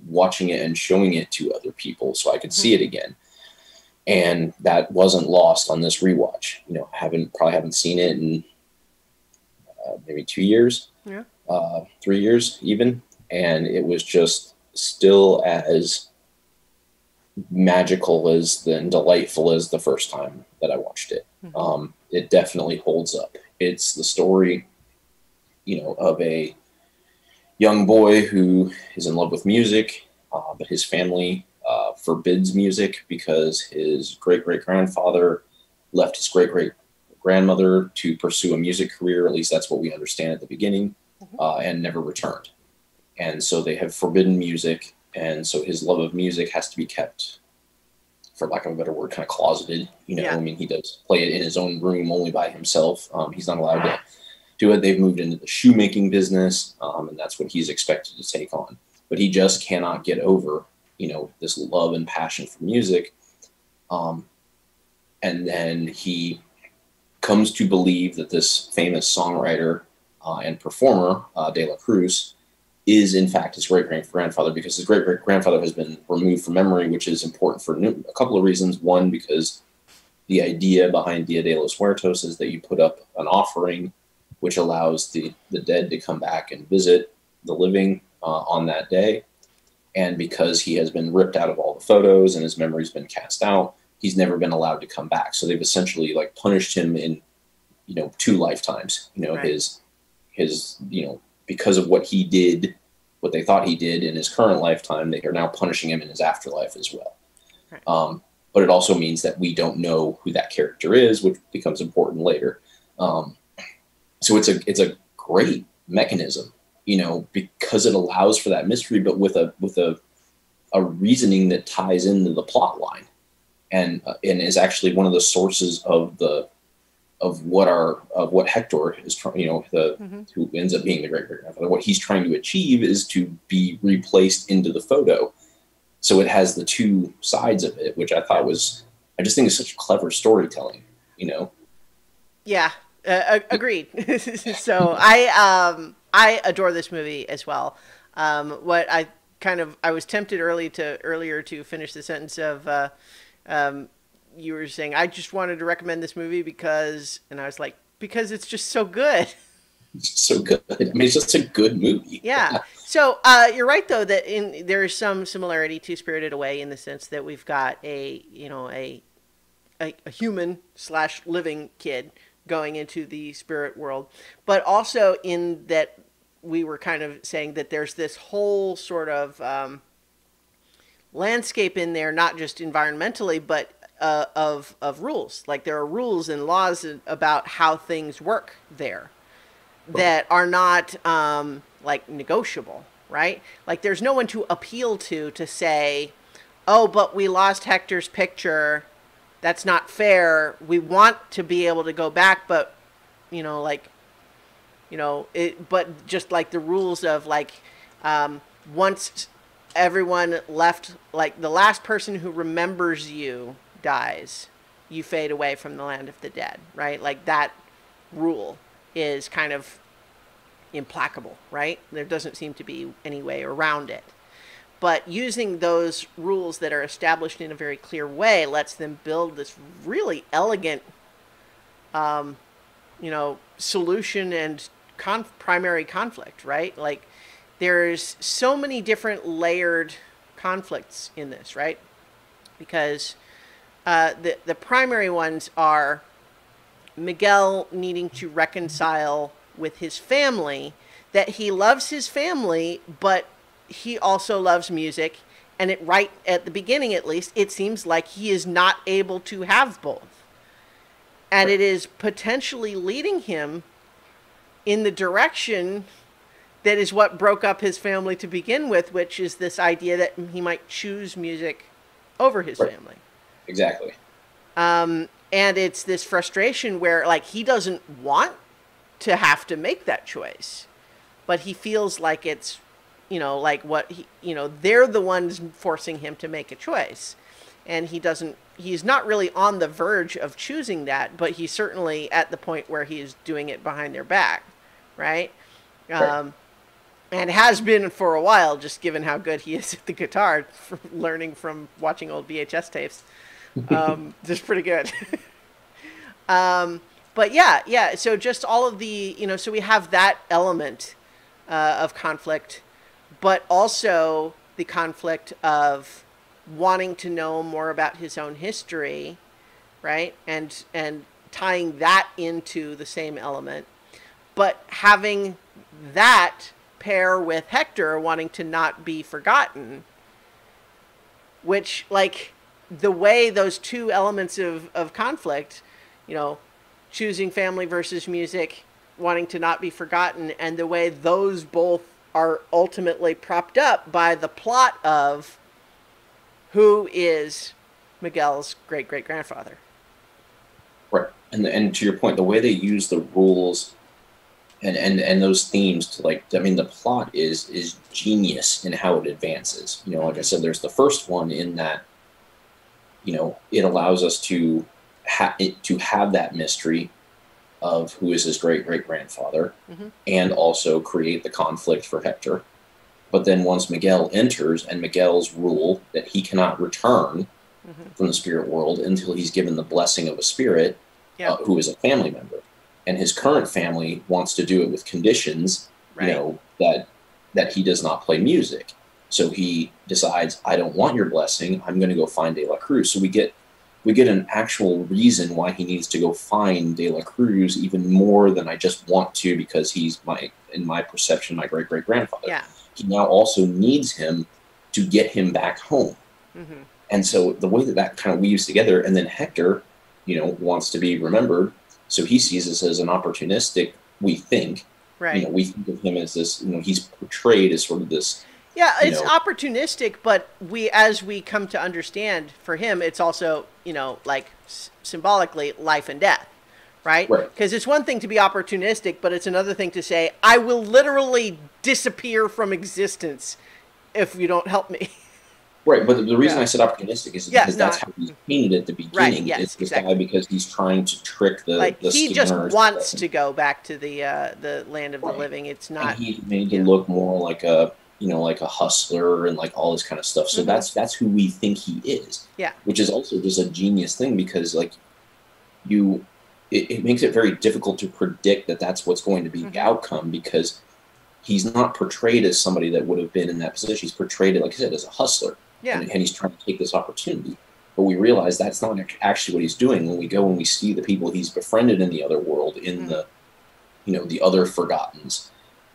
watching it and showing it to other people so I could see it again. And that wasn't lost on this rewatch. Probably haven't seen it in maybe 2 years, 3 years even. And it was just still as magical and delightful as the first time that I watched it. Mm-hmm. It definitely holds up. It's the story, of a young boy who is in love with music, but his family forbids music because his great-great-grandfather left his great-great-grandmother to pursue a music career. At least that's what we understand at the beginning, and never returned. And so they have forbidden music, and so his love of music has to be kept, for lack of a better word, kind of closeted. I mean, he does play it in his own room only by himself. He's not allowed to do it. They've moved into the shoemaking business, and that's what he's expected to take on. But he just cannot get over, this love and passion for music. And then he comes to believe that this famous songwriter and performer, De La Cruz, is in fact his great-great-grandfather, because his great-great-grandfather has been removed from memory, which is important for a couple of reasons. One, because the idea behind Dia de los Muertos is that you put up an offering which allows the dead to come back and visit the living, on that day. And because he has been ripped out of all the photos and his memory's been cast out, he's never been allowed to come back. So they've essentially like punished him in, 2 lifetimes, Right. his, because of what he did, what they thought he did in his current lifetime, they are now punishing him in his afterlife as well. Right. But it also means that we don't know who that character is, which becomes important later. So it's a great mechanism, because it allows for that mystery, but with a reasoning that ties into the plot line, and is actually one of the sources of what Hector is trying, who ends up being the great great grandfather. What he's trying to achieve is to be replaced into the photo. So it has the two sides of it, which I just think is such clever storytelling, Yeah, agreed. So I adore this movie as well. What I was tempted earlier to finish the sentence of you were saying I just wanted to recommend this movie because, and I was like, because it's just so good. It's so good. I mean, it's just a good movie. Yeah. So you're right though that there is some similarity to Spirited Away in the sense that we've got a human / living kid going into the spirit world, but also in that we were kind of saying that there's this whole sort of landscape in there, not just environmentally, but of rules. Like there are rules and laws about how things work there that are not like negotiable, right? Like there's no one to appeal to say, oh, but we lost Hector's picture. That's not fair. We want to be able to go back, but but just like the rules of like, once everyone left, like the last person who remembers you dies, you fade away from the land of the dead, right? Like that rule is kind of implacable, right? There doesn't seem to be any way around it. But using those rules that are established in a very clear way lets them build this really elegant, solution and primary conflict, right? Like there's so many different layered conflicts in this, right? Because the primary ones are Miguel needing to reconcile with his family, that he loves his family, but he also loves music. And right at the beginning, at least, it seems like he is not able to have both. And it is potentially leading him in the direction that is what broke up his family to begin with, which is this idea that he might choose music over his family. Exactly. And it's this frustration where, like, he doesn't want to have to make that choice, but he feels like it's, like what they're the ones forcing him to make a choice. And he's not really on the verge of choosing that, but he's certainly at the point where he's doing it behind their back. Right. And has been for a while, just given how good he is at the guitar, learning from watching old VHS tapes. Just pretty good. But yeah. So just all of the, so we have that element of conflict, but also the conflict of wanting to know more about his own history, right? And tying that into the same element, but having that pair with Hector wanting to not be forgotten, which, like, the way those two elements of conflict, choosing family versus music, wanting to not be forgotten, and the way those both are ultimately propped up by the plot of who is Miguel's great-great-grandfather. Right. And to your point, the way they use the rules and those themes to, like, I mean, the plot is genius in how it advances. Like I said, there's the first one in that, it allows us to have that mystery of who is his great-great-grandfather, and also create the conflict for Hector. But then once Miguel enters, and Miguel's rule that he cannot return from the spirit world until he's given the blessing of a spirit, who is a family member. And his current family wants to do it with conditions, that that he does not play music. So he decides, I don't want your blessing. I'm going to go find De La Cruz. So we get an actual reason why he needs to go find De La Cruz, even more than I just want to, because he's in my perception, my great great grandfather. Yeah. He now also needs him to get him back home. Mm-hmm. And so the way that kind of weaves together, and then Hector, wants to be remembered. So he sees this as an opportunistic, we think. Right. We think of him as this, he's portrayed as sort of this. Yeah, it's opportunistic, but as we come to understand, for him, it's also, like symbolically life and death, right? Because it's one thing to be opportunistic, but it's another thing to say, I will literally disappear from existence if you don't help me. Right, but the reason I said opportunistic is because that's how he's painted at the beginning. Right, yes, is this guy, because he's trying to trick the he just wants to go back to the land of the living. It's not. And he's made to look more like a like a hustler and like all this kind of stuff. So that's who we think he is. Yeah. Which is also just a genius thing, because like it makes it very difficult to predict that that's what's going to be the outcome, because he's not portrayed as somebody that would have been in that position. He's portrayed, like I said, as a hustler. Yeah. And he's trying to take this opportunity. But we realize that's not actually what he's doing when we go and we see the people he's befriended in the other world, in the, the other Forgottens,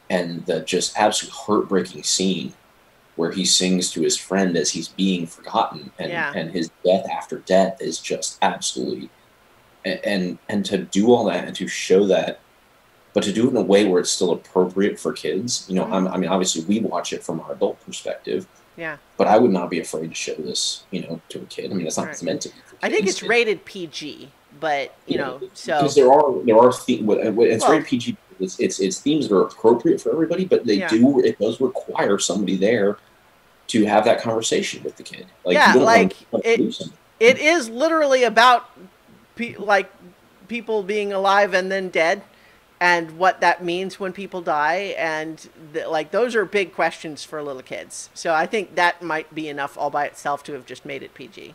and the just absolute heartbreaking scene where he sings to his friend as he's being forgotten, and his death after death is just absolutely, and to do all that and to show that, but to do it in a way where it's still appropriate for kids. I mean, obviously we watch it from our adult perspective. Yeah. But I would not be afraid to show this, to a kid. I mean, it's not meant to be for kids. I think it's rated PG, but so because there are it's rated PG. It's themes that are appropriate for everybody, but it does require somebody there to have that conversation with the kid. Like, it is literally about people being alive and then dead, and what that means when people die, and those are big questions for little kids. So I think that might be enough all by itself to have just made it PG.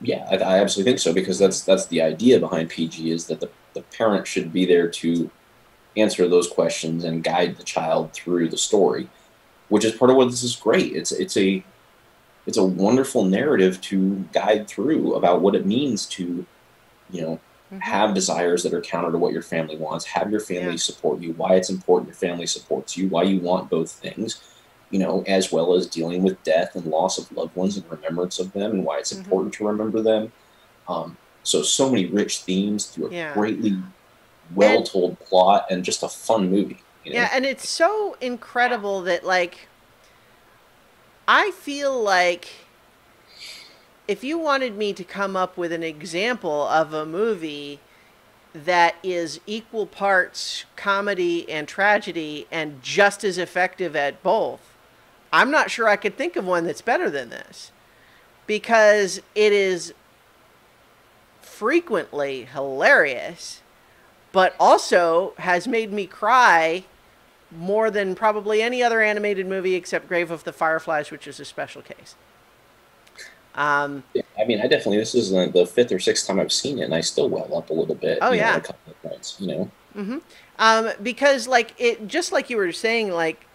Yeah, I absolutely think so, because that's the idea behind PG, is that the parent should be there to answer those questions and guide the child through the story, which is part of what this is great. It's a wonderful narrative to guide through about what it means to, have desires that are counter to what your family wants, have your family support you, why it's important your family supports you, why you want both things, as well as dealing with death and loss of loved ones and remembrance of them, and why it's important to remember them. So many rich themes through a greatly well-told plot, and just a fun movie. Yeah, and it's so incredible that, I feel like if you wanted me to come up with an example of a movie that is equal parts comedy and tragedy and just as effective at both, I'm not sure I could think of one that's better than this, because it is frequently hilarious, but also has made me cry more than probably any other animated movie except Grave of the Fireflies, which is a special case. I mean, this is the fifth or sixth time I've seen it, and I still well up a little bit. Oh, yeah. A couple of points, Because it just like you were saying,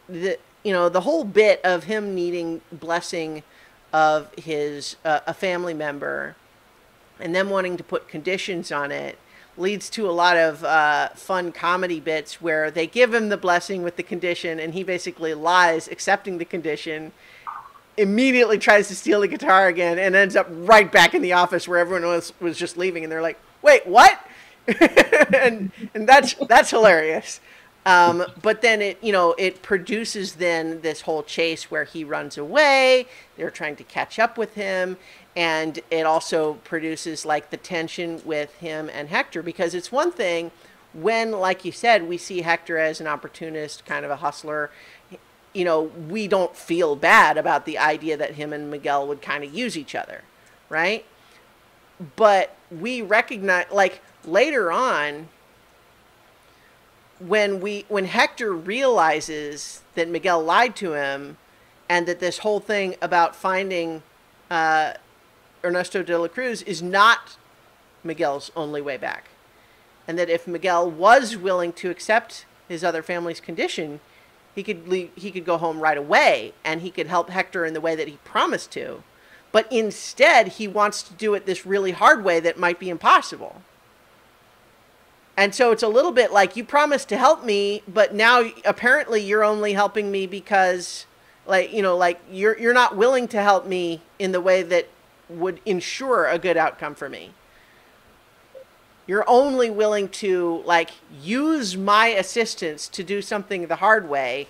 the whole bit of him needing blessing of his a family member, and them wanting to put conditions on it, leads to a lot of fun comedy bits where they give him the blessing with the condition, and he basically lies, accepting the condition, immediately tries to steal the guitar again, and ends up right back in the office where everyone was just leaving, and they're like, wait, what? and that's hilarious. But then it produces then this whole chase where he runs away, they're trying to catch up with him, and it also produces the tension with him and Hector, because it's one thing when, like you said, we see Hector as an opportunist, kind of a hustler. We don't feel bad about the idea that him and Miguel would kind of use each other, right? But we recognize, later on, when Hector realizes that Miguel lied to him, and that this whole thing about finding Ernesto de la Cruz is not Miguel's only way back, and that if Miguel was willing to accept his other family's condition, he could go home right away and he could help Hector in the way that he promised to. But instead, he wants to do it this really hard way that might be impossible. And so it's a little bit like, you promised to help me, but now apparently you're only helping me because, like, you know, like you're not willing to help me in the way that would ensure a good outcome for me. You're only willing to, like, use my assistance to do something the hard way,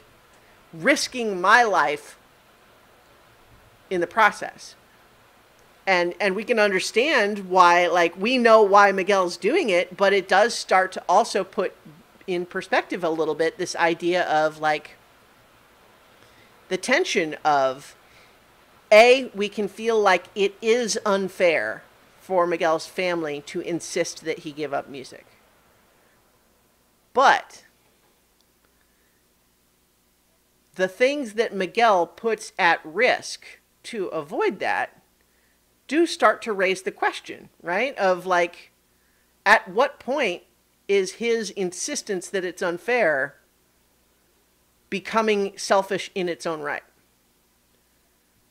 risking my life in the process. And we can understand why, like, we know why Miguel's doing it, but it does start to also put in perspective a little bit this idea of, like, the tension of, we can feel like it is unfair for Miguel's family to insist that he give up music. But the things that Miguel puts at risk to avoid that do start to raise the question, right? Of, like, at what point is his insistence that it's unfair becoming selfish in its own right?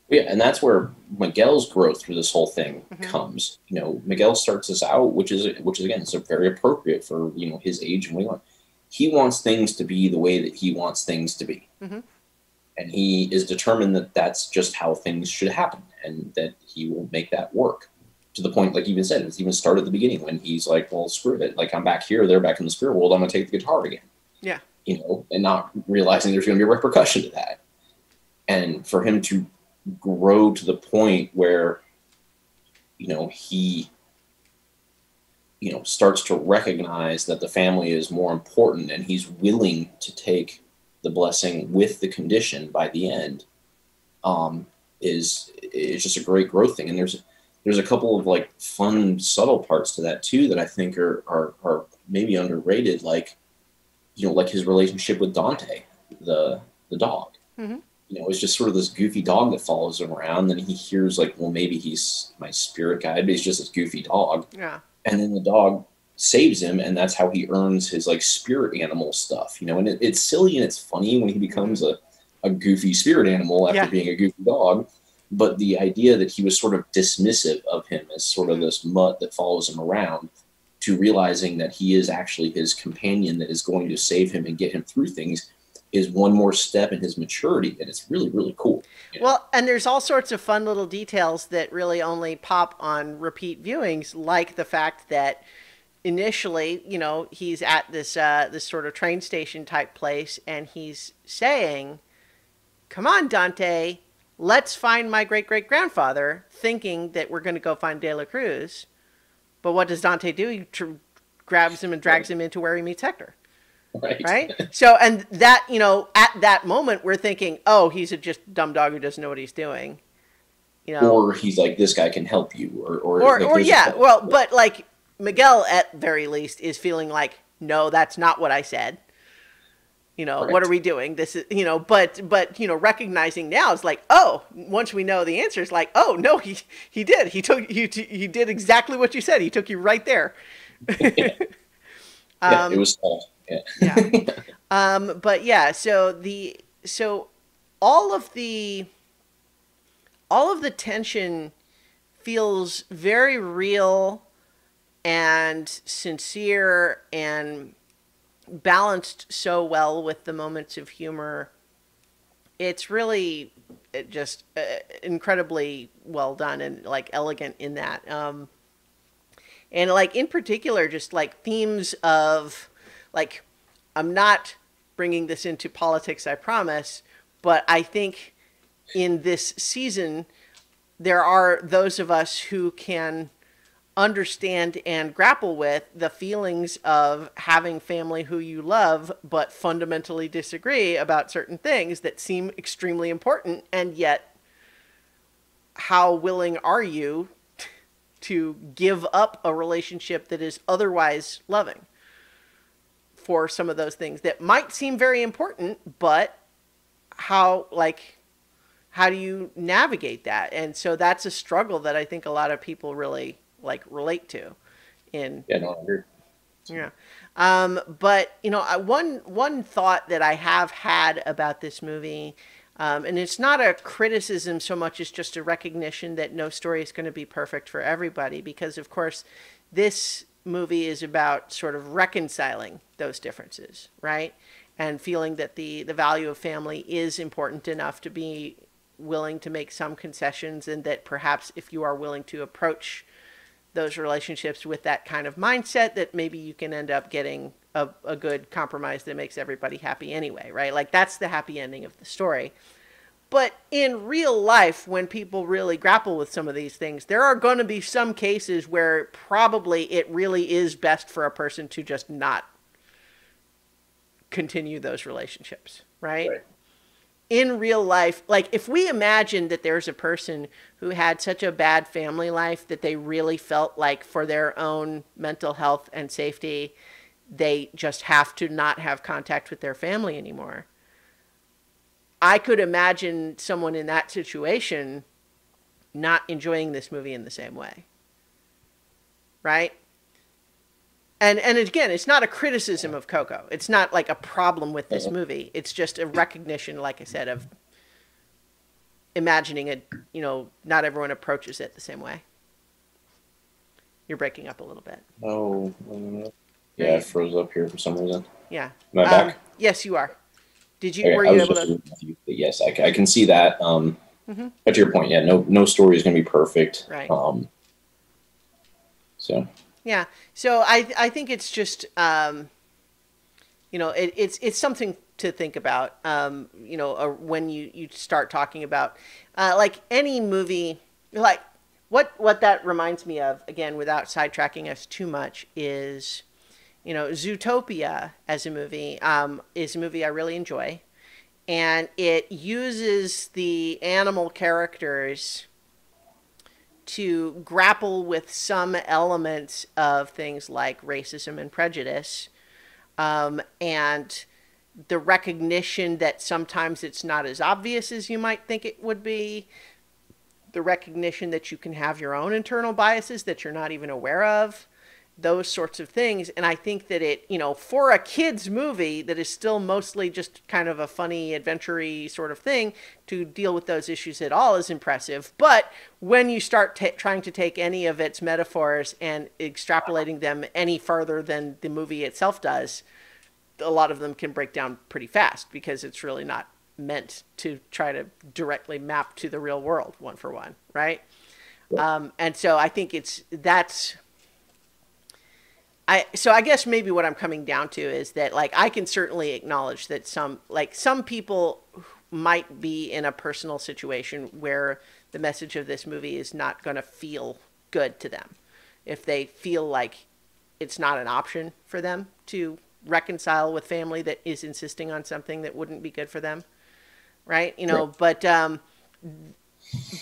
Yeah, and that's where Miguel's growth through this whole thing comes. You know, Miguel starts this out, which is again, it's very appropriate for, you know, his age and what he wants. He wants things to be the way that he wants things to be. And he is determined that that's just how things should happen and that he will make that work. To the point, like you even said, it's even started at the beginning when he's like, well, screw it. Like, I'm back here, they're back in the spirit world, I'm going to take the guitar again. Yeah. You know, and not realizing there's going to be a repercussion to that. And for him to grow to the point where, you know, he, you know, starts to recognize that the family is more important and he's willing to take the blessing with the condition by the end, is just a great growth thing. And there's a couple of, like, fun, subtle parts to that too that I think are maybe underrated. Like, you know, like his relationship with Dante, the dog. You know, it's just sort of this goofy dog that follows him around. Then he hears, like, well, maybe he's my spirit guide, but he's just this goofy dog. Yeah. And then the dog saves him, and that's how he earns his, like, spirit animal stuff. You know, and it's silly and it's funny when he becomes a goofy spirit animal after being a goofy dog. But the idea that he was sort of dismissive of him as sort of this mutt that follows him around, to realizing that he is actually his companion that is going to save him and get him through things, is one more step in his maturity, and it's really, really cool. You know? Well, and there's all sorts of fun little details that really only pop on repeat viewings, like the fact that initially, you know, he's at this this sort of train station type place, and he's saying, "Come on, Dante, let's find my great-great-grandfather," thinking that we're going to go find De La Cruz. But what does Dante do? He grabs him and drags him into where he meets Hector. Right. So, and that, you know, at that moment, we're thinking, oh, he's a just dumb dog who doesn't know what he's doing. You know, or he's like, this guy can help you, or like, yeah. Well, but, like, Miguel, at very least, is feeling like, no, that's not what I said. You know, what are we doing? This is, you know, but, you know, recognizing now is like, oh, once we know the answer, is like, oh, no, he did. He did exactly what you said. He took you right there. It was tough. But yeah, so all of the tension feels very real and sincere and balanced so well with the moments of humor. It's really just incredibly well done and, like, elegant in that. And, like, in particular, just, like, themes of, like, I'm not bringing this into politics, I promise, but I think in this season, there are those of us who can understand and grapple with the feelings of having family who you love, but fundamentally disagree about certain things that seem extremely important. And yet, how willing are you to give up a relationship that is otherwise loving for some of those things that might seem very important, but how do you navigate that? And so that's a struggle that I think a lot of people really, like, relate to. Yeah, no, I agree. Yeah. But one thought that I have had about this movie, and it's not a criticism so much as just a recognition that no story is going to be perfect for everybody, because of course, this movie is about sort of reconciling those differences, right? And feeling that the value of family is important enough to be willing to make some concessions, and that perhaps if you are willing to approach those relationships with that kind of mindset, that maybe you can end up getting a good compromise that makes everybody happy anyway, right? Like that's the happy ending of the story. But in real life, when people really grapple with some of these things, there are going to be some cases where probably it really is best for a person to just not continue those relationships, right? Right. In real life, like if we imagine that there's a person who had such a bad family life that they really felt like for their own mental health and safety, they just have to not have contact with their family anymore. I could imagine someone in that situation not enjoying this movie in the same way. Right? And again, it's not a criticism of Coco. It's not like a problem with this movie. It's just a recognition, like I said, of imagining it, not everyone approaches it the same way. You're breaking up a little bit. Oh, yeah, it froze up here for some reason. Yeah. Am I back? Yes, you are. Did you? Okay, were I you was able just to? with you, but yes, I can see that. But to your point, yeah, no story is going to be perfect. Right. So. Yeah. So I think it's just it's something to think about. When you start talking about like any movie, like what that reminds me of, again, without sidetracking us too much, is Zootopia as a movie is a movie I really enjoy, and it uses the animal characters to grapple with some elements of things like racism and prejudice, and the recognition that sometimes it's not as obvious as you might think it would be, the recognition that you can have your own internal biases that you're not even aware of, those sorts of things. And I think that it, for a kid's movie that is still mostly just kind of a funny, adventure-y sort of thing, to deal with those issues at all is impressive. But when you start trying to take any of its metaphors and extrapolating them any further than the movie itself does, a lot of them can break down pretty fast, because it's really not meant to try to directly map to the real world one for one, right? And so I think so I guess maybe what I'm coming down to is that, like, I can certainly acknowledge that some people might be in a personal situation where the message of this movie is not going to feel good to them. If they feel like it's not an option for them to reconcile with family that is insisting on something that wouldn't be good for them. Right. Right.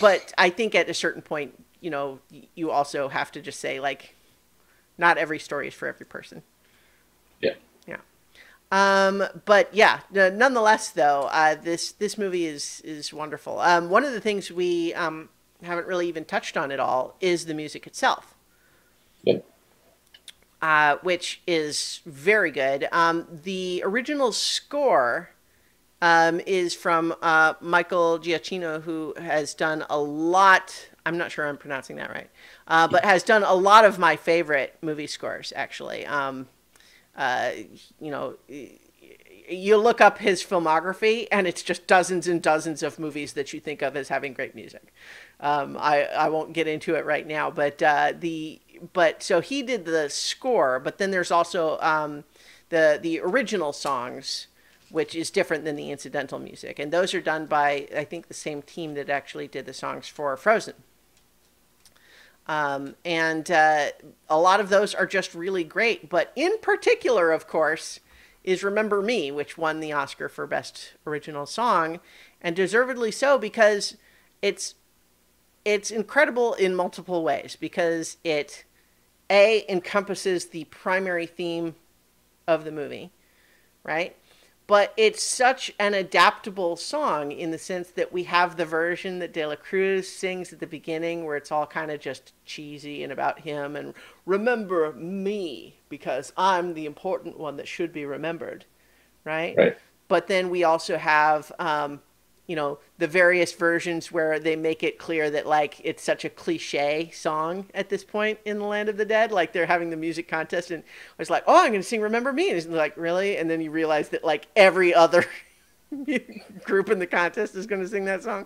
But I think at a certain point, you also have to just say, like, not every story is for every person. Yeah. Yeah. But yeah, nonetheless, though, this movie is wonderful. One of the things we haven't really even touched on at all is the music itself. Yeah. Which is very good. The original score is from Michael Giacchino, who has done a lot. I'm not sure I'm pronouncing that right, but has done a lot of my favorite movie scores, actually. You look up his filmography, and it's just dozens and dozens of movies that you think of as having great music. I won't get into it right now, but so he did the score, but then there's also the original songs, which is different than the incidental music, and those are done by, I think, the same team that actually did the songs for Frozen. And a lot of those are just really great, but in particular, of course, is Remember Me, which won the Oscar for Best Original Song, and deservedly so, because it's incredible in multiple ways, because it encompasses the primary theme of the movie, right? but it's such an adaptable song in the sense that we have the version that De La Cruz sings at the beginning where it's all kind of just cheesy and about him and remember me because I'm the important one that should be remembered, right? Right. But then we also have, you know, the various versions where they make it clear that like it's such a cliche song at this point in the Land of the Dead. Like they're having the music contest and it's like, oh, I'm going to sing Remember Me. And it's like, really? And then you realize that like every other group in the contest is going to sing that song.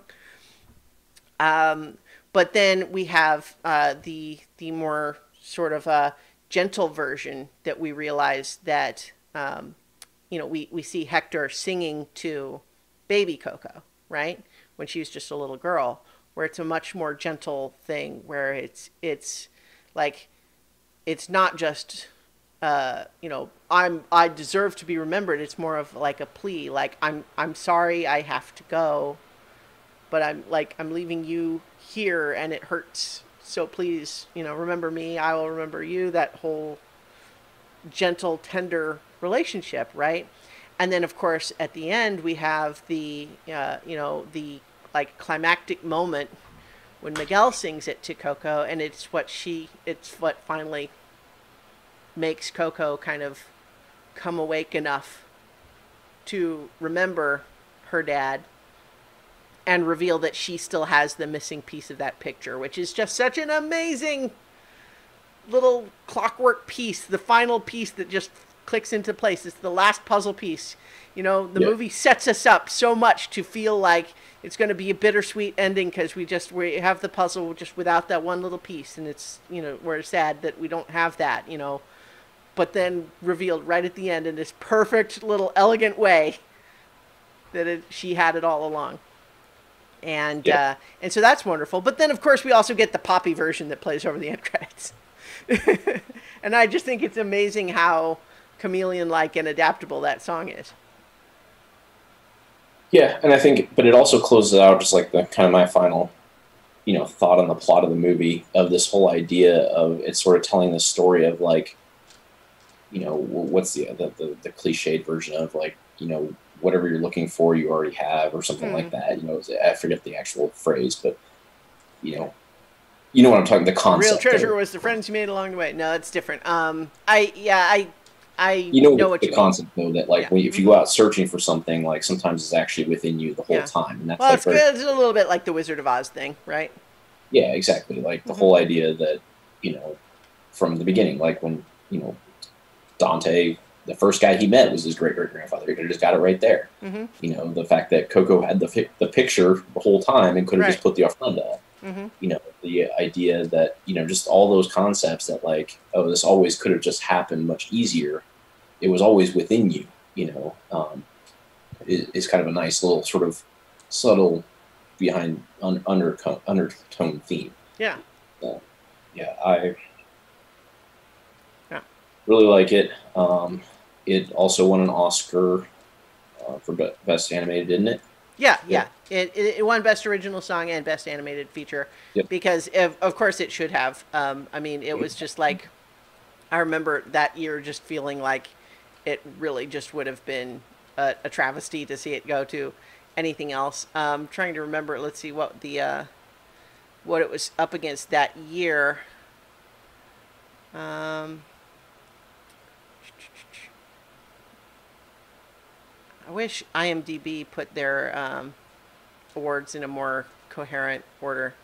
But then we have the more sort of gentle version that we realize that, you know, we see Hector singing to baby Coco, right? When she was just a little girl, where it's a much more gentle thing, where it's like it's not just you know, I deserve to be remembered. It's more of like a plea, like I'm sorry I have to go, but I'm leaving you here and it hurts. So please, you know, remember me. I will remember you. That whole gentle, tender relationship, right? And then, of course, at the end, we have the, you know, the like climactic moment when Miguel sings it to Coco, and it's what finally makes Coco kind of come awake enough to remember her dad and reveal that she still has the missing piece of that picture, which is just such an amazing little clockwork piece, the final piece that just clicks into place. It's the last puzzle piece. You know, the movie sets us up so much to feel like it's going to be a bittersweet ending because we have the puzzle just without that one little piece, and it's, you know, we're sad that we don't have that, you know, but then revealed right at the end in this perfect little elegant way that she had it all along. And and so that's wonderful. But then, of course, we also get the poppy version that plays over the end credits. And I just think it's amazing how chameleon-like and adaptable that song is. Yeah, and I think, but it also closes out just like the kind of my final, you know, thought on the plot of the movie of this whole idea of it's sort of telling the story of like, you know, what's the cliched version of like, you know, whatever you're looking for, you already have, or something like that. You know, I forget the actual phrase, but you know what I'm talking. The concept. Real treasure was the friends you made along the way. No, it's different. I you know what the you concept mean. Though that like if you go out searching for something, like sometimes it's actually within you the whole time. And that's well, like it's a little bit like the Wizard of Oz thing, right? Yeah, exactly. Like the whole idea that, you know, from the beginning, like when, you know, Dante, the first guy he met was his great-great-grandfather. He could have just got it right there. You know, the fact that Coco had the picture the whole time and could have just put the ofrenda. You know, the idea that, you know, just all those concepts that like, oh, this always could have just happened much easier. It was always within you, you know, is kind of a nice little sort of subtle behind undertone theme. Yeah. Yeah, I really like it. It also won an Oscar for Best Animated, didn't it? Yeah. It won Best Original Song and Best Animated Feature because, of course, it should have. I mean, it was just like, I remember that year just feeling like it really just would have been a travesty to see it go to anything else. Trying to remember, let's see what what it was up against that year. I wish IMDb put their awards in a more coherent order.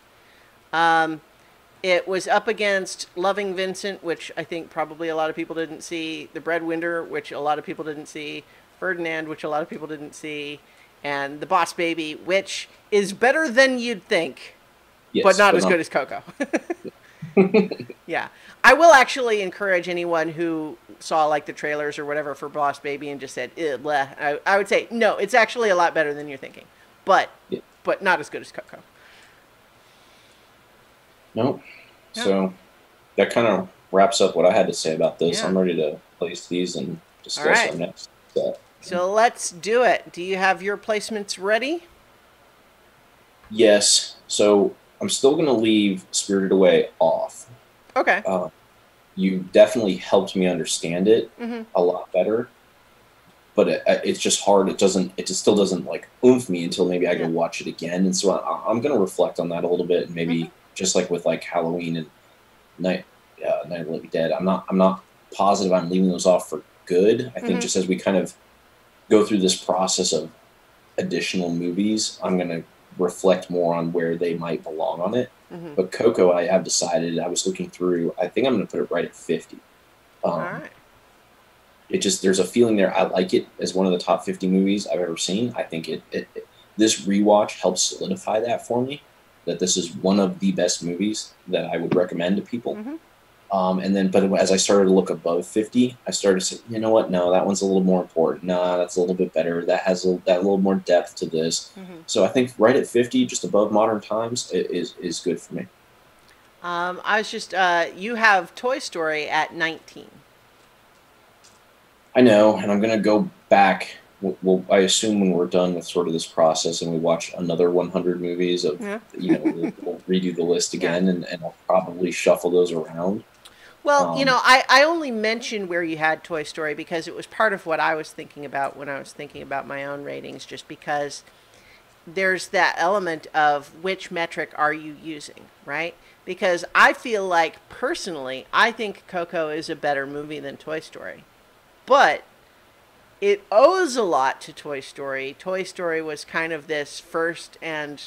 It was up against Loving Vincent, which I think probably a lot of people didn't see, The Breadwinner, which a lot of people didn't see, Ferdinand, which a lot of people didn't see, and The Boss Baby, which is better than you'd think, but not as good as Coco. Yeah. I will actually encourage anyone who saw like the trailers or whatever for Boss Baby and just said, blah, I would say, no, it's actually a lot better than you're thinking, but not as good as Coco. Nope. So that kind of wraps up what I had to say about this. I'm ready to place these and discuss our next set. So let's do it. Do you have your placements ready? Yes. So I'm still going to leave Spirited Away off. Okay. You definitely helped me understand it a lot better. but it's just hard. It just still doesn't like oomph me until maybe I go Yeah. watch it again. And so I'm going to reflect on that a little bit, and Hmm. maybe just like with like Halloween and Night of the Living Dead, I'm not positive I'm leaving those off for good. I think Hmm. just as we kind of go through this process of additional movies, I'm going to reflect more on where they might belong on it. Hmm. But Coco, I have decided, I was looking through, I think I'm going to put it right at 50. All Um, right. it just, there's a feeling there. I like it as one of the top 50 movies I've ever seen. I think this rewatch helps solidify that for me, that this is one of the best movies that I would recommend to people. Hmm. And then, but as I started to look above 50, I started to say, you know what? No, that one's a little more important. Nah, that's a little bit better. That has that little more depth to this. Hmm. So I think right at 50, just above modern times, is good for me. I was just, you have Toy Story at 19. I know, and I'm gonna go back. I assume when we're done with sort of this process and we watch another 100 movies of, Yeah. we'll redo the list Yeah. again, and I'll probably shuffle those around. Well, Um, I only mentioned where you had Toy Story because it was part of what I was thinking about when I was thinking about my own ratings, just because there's that element of which metric are you using, right? Because I feel like personally, I think Coco is a better movie than Toy Story. But it owes a lot to Toy Story. Toy Story was kind of this first and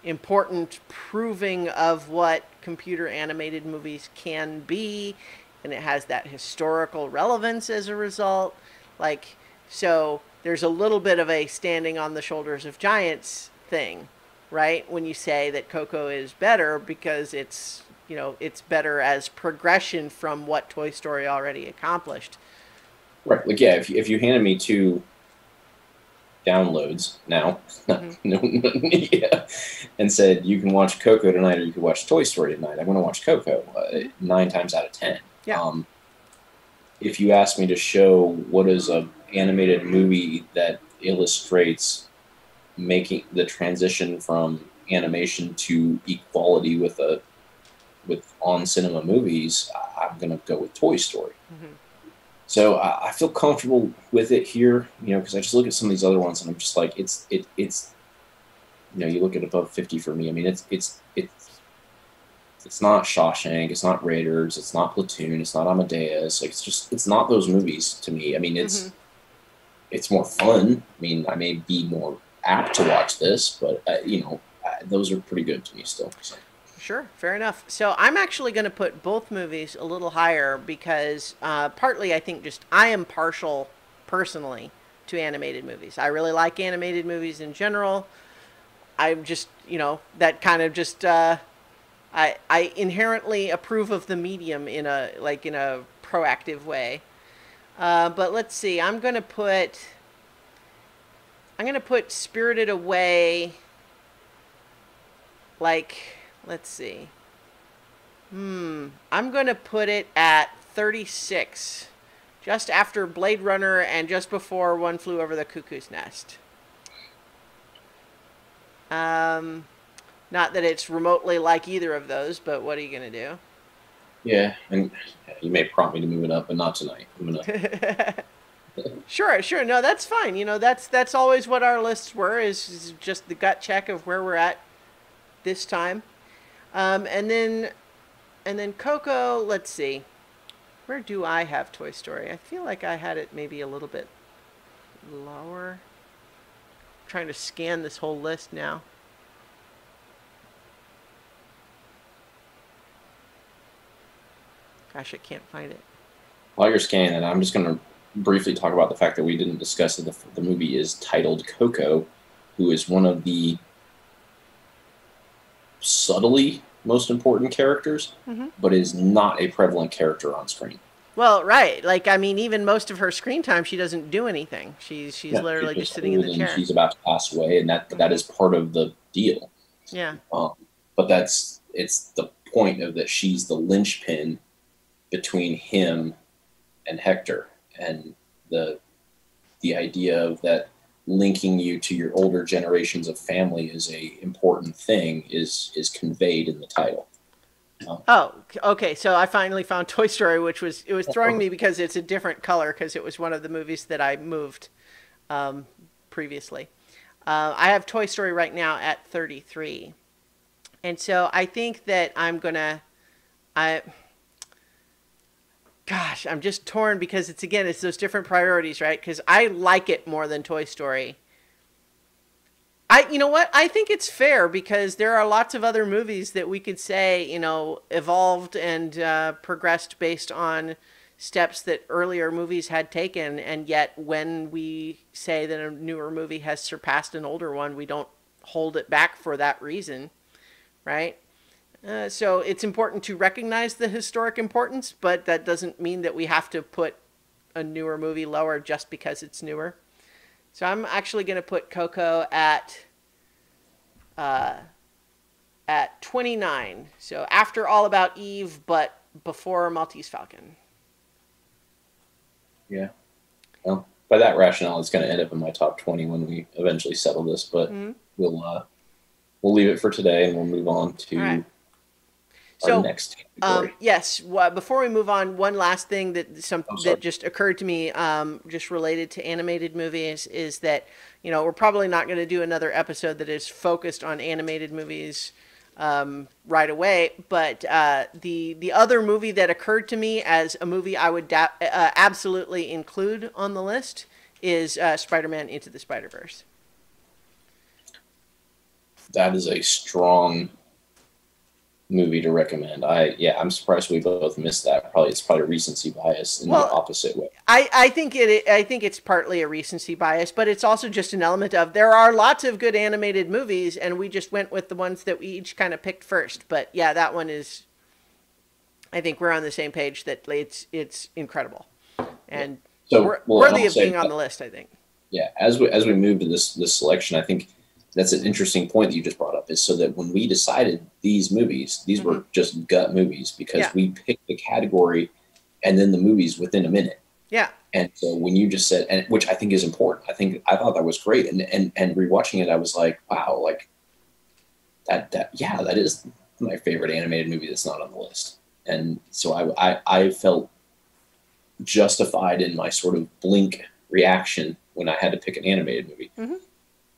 important proving of what computer animated movies can be, and it has that historical relevance as a result. Like, so there's a little bit of a standing on the shoulders of giants thing, right? When you say that Coco is better because it's better as progression from what Toy Story already accomplished. right, like yeah, if you handed me two downloads now, Hmm. yeah, and said you can watch Coco tonight or you can watch Toy Story tonight, I'm going to watch Coco Hmm. 9 times out of 10. Yeah. If you ask me to show what is a animated movie that illustrates making the transition from animation to equality with on cinema movies, I'm going to go with Toy Story. Hmm. So I feel comfortable with it here, because I just look at some of these other ones and I'm just like, it's you look at above 50 for me. I mean, it's not Shawshank, it's not Raiders, it's not Platoon, it's not Amadeus. Like it's not those movies to me. I mean, Hmm. it's more fun. I mean, I may be more apt to watch this, but those are pretty good to me still. So. Sure, fair enough. So I'm actually going to put both movies a little higher because partly I think just I am partial personally to animated movies. I really like animated movies in general. I'm just, that kind of just I inherently approve of the medium in a proactive way. But let's see. I'm going to put Spirited Away like let's see. I'm going to put it at 36, just after Blade Runner and just before One Flew Over the Cuckoo's Nest. Um, Not that it's remotely like either of those, but what are you going to Yeah, and you may prompt me to move it up, but not tonight. I'm gonna. do? Sure, sure. No, that's fine. That's always what our lists were, is just the gut check of where we're at this time. Um, and then and then Coco, let's see. Where do I have Toy Story? I feel like I had it maybe a little bit lower. I'm trying to scan this whole list now. Gosh, I can't find it. While you're scanning it, I'm just gonna briefly talk about the fact that we didn't discuss that the movie is titled Coco, who is one of the subtly most important characters, Hmm. but is not a prevalent character on screen. Well, right. Like, I mean, even most of her screen time, she doesn't do anything. She's Yeah, she's literally just just sitting in old the and chair. she's about to pass away, and that Hmm. is part of the deal. Yeah. Um, but it's the point of that she's the linchpin between him and Hector, and the the idea of that linking you to your older generations of family is a important thing is conveyed in the title. Oh, okay. So I finally found Toy Story, which was it was throwing me because it's a different color because it was one of the movies that I moved um, previously. I have Toy Story right now at 33, and so I think that I gosh, I'm just torn because it's those different priorities, right? Because I like it more than Toy Story. You know what? I think it's fair because there are lots of other movies that we could say, evolved and progressed based on steps that earlier movies had taken. And yet, when we say that a newer movie has surpassed an older one, we don't hold it back for that reason, right? So it's important to recognize the historic importance, but that doesn't mean that we have to put a newer movie lower just because it's newer. So I'm actually going to put Coco uh, at 29. So after All About Eve, but before Maltese Falcon. Yeah. Well, by that rationale, it's going to end up in my top 20 when we eventually settle this. But we'll leave it for today, and we'll move on to our next category. Yes. Well, before we move on, one last thing that just occurred to me, just related to animated movies, is that we're probably not going to do another episode that is focused on animated movies right away. But the other movie that occurred to me as a movie I would absolutely include on the list is Spider-Man Into the Spider-Verse. That is a strong movie to recommend. I'm surprised we both missed that. It's probably recency bias in the opposite way. I think it's partly a recency bias, but it's also just an element of there are lots of good animated movies, and we just went with the ones that we each kind of picked first. But yeah, that one is. I think we're on the same page that it's incredible, and so worthy of being on the list. I think. Yeah, as we move to this selection, I think that's an interesting point that you just brought up, is so that when we decided these movies, these were just gut movies because we picked the category and then the movies within a minute. Yeah. And so when you just said, and which I think is important, I thought that was great. And rewatching it, I was like, wow, like that is my favorite animated movie that's not on the list. And so I felt justified in my sort of blink reaction when I had to pick an animated movie. Mm-hmm.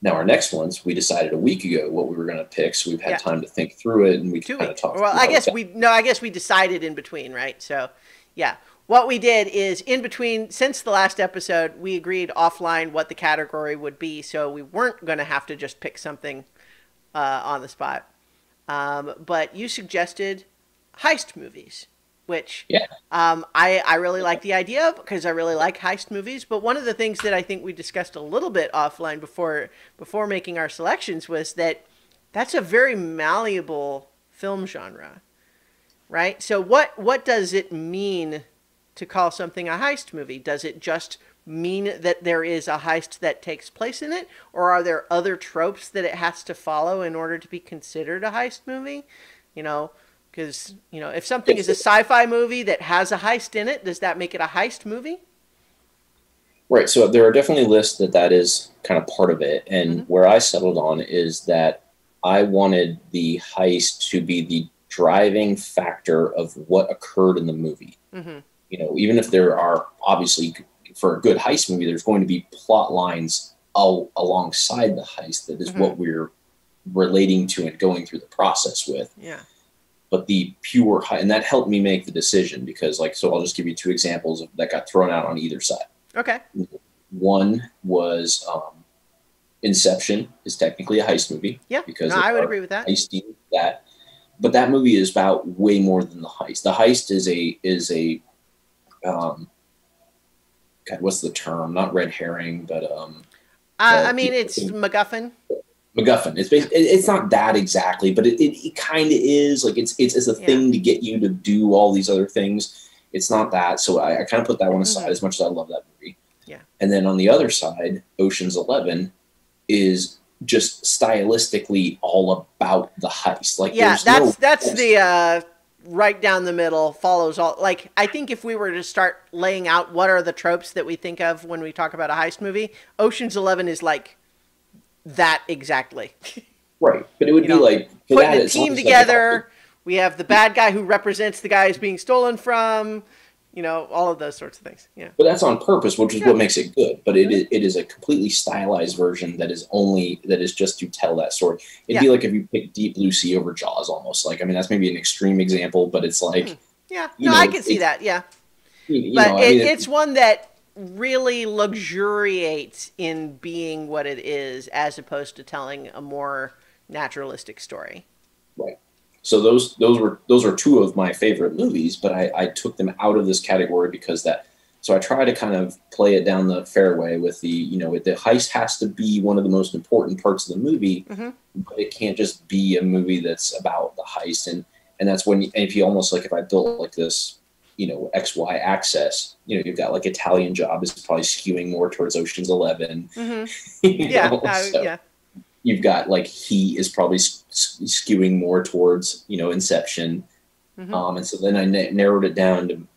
Now, our next ones, we decided a week ago what we were going to pick, so we've had time to think through it, and we kind of talked. Well, I guess we decided in between, right? So, yeah, what we did is in between, since the last episode, we agreed offline what the category would be, so we weren't going to have to just pick something on the spot. But you suggested heist movies, which I really like the idea of because I really like heist movies. But one of the things that I think we discussed a little bit offline before making our selections was that that's a very malleable film genre, right? So what does it mean to call something a heist movie? Does it just mean that there is a heist that takes place in it, or are there other tropes that it has to follow in order to be considered a heist movie? Because, if something is a sci-fi movie that has a heist in it, does that make it a heist movie? Right. So there are definitely lists that is kind of part of it. And where I settled on is that I wanted the heist to be the driving factor of what occurred in the movie. Mm-hmm. Even if there are, obviously, for a good heist movie, there's going to be plot lines alongside the heist that is what we're relating to and going through the process with. Yeah. But the pure heist, and that helped me make the decision because, so I'll just give you two examples that got thrown out on either side. Okay. One was Inception is technically a heist movie. Yeah, because I would agree with that. But that movie is about way more than the heist. The heist is a God, what's the term? Not red herring, but it's MacGuffin. MacGuffin. It's not that exactly, but it kind of is. Like it's a thing to get you to do all these other things. It's not that. So I kind of put that one aside as much as I love that movie. Yeah. And then on the other side, Ocean's 11 is just stylistically all about the heist. Like that's the right down the middle, follows all. Like I think if we were to start laying out what are the tropes that we think of when we talk about a heist movie, Ocean's 11 is like that exactly. Right, but it would be like putting a team together We have the bad guy who represents the guy who's being stolen from. You know, all of those sorts of things. Yeah. But that's on purpose, which is what makes it good. But it is a completely stylized version that is just to tell that story. It'd be like if you pick Deep Blue Sea over Jaws, almost. Like, I mean, that's maybe an extreme example, but it's like, yeah, no, I can see that. Yeah, but it's one that really luxuriates in being what it is, as opposed to telling a more naturalistic story. Right. So those are two of my favorite movies, but I took them out of this category because that. So I try to kind of play it down the fairway with the the heist has to be one of the most important parts of the movie, but it can't just be a movie that's about the heist, and that's when if you almost like if I built like this XY axis, you've got like Italian Job is probably skewing more towards Ocean's 11. Yeah. You've got like He is probably skewing more towards Inception, and so then I narrowed it down to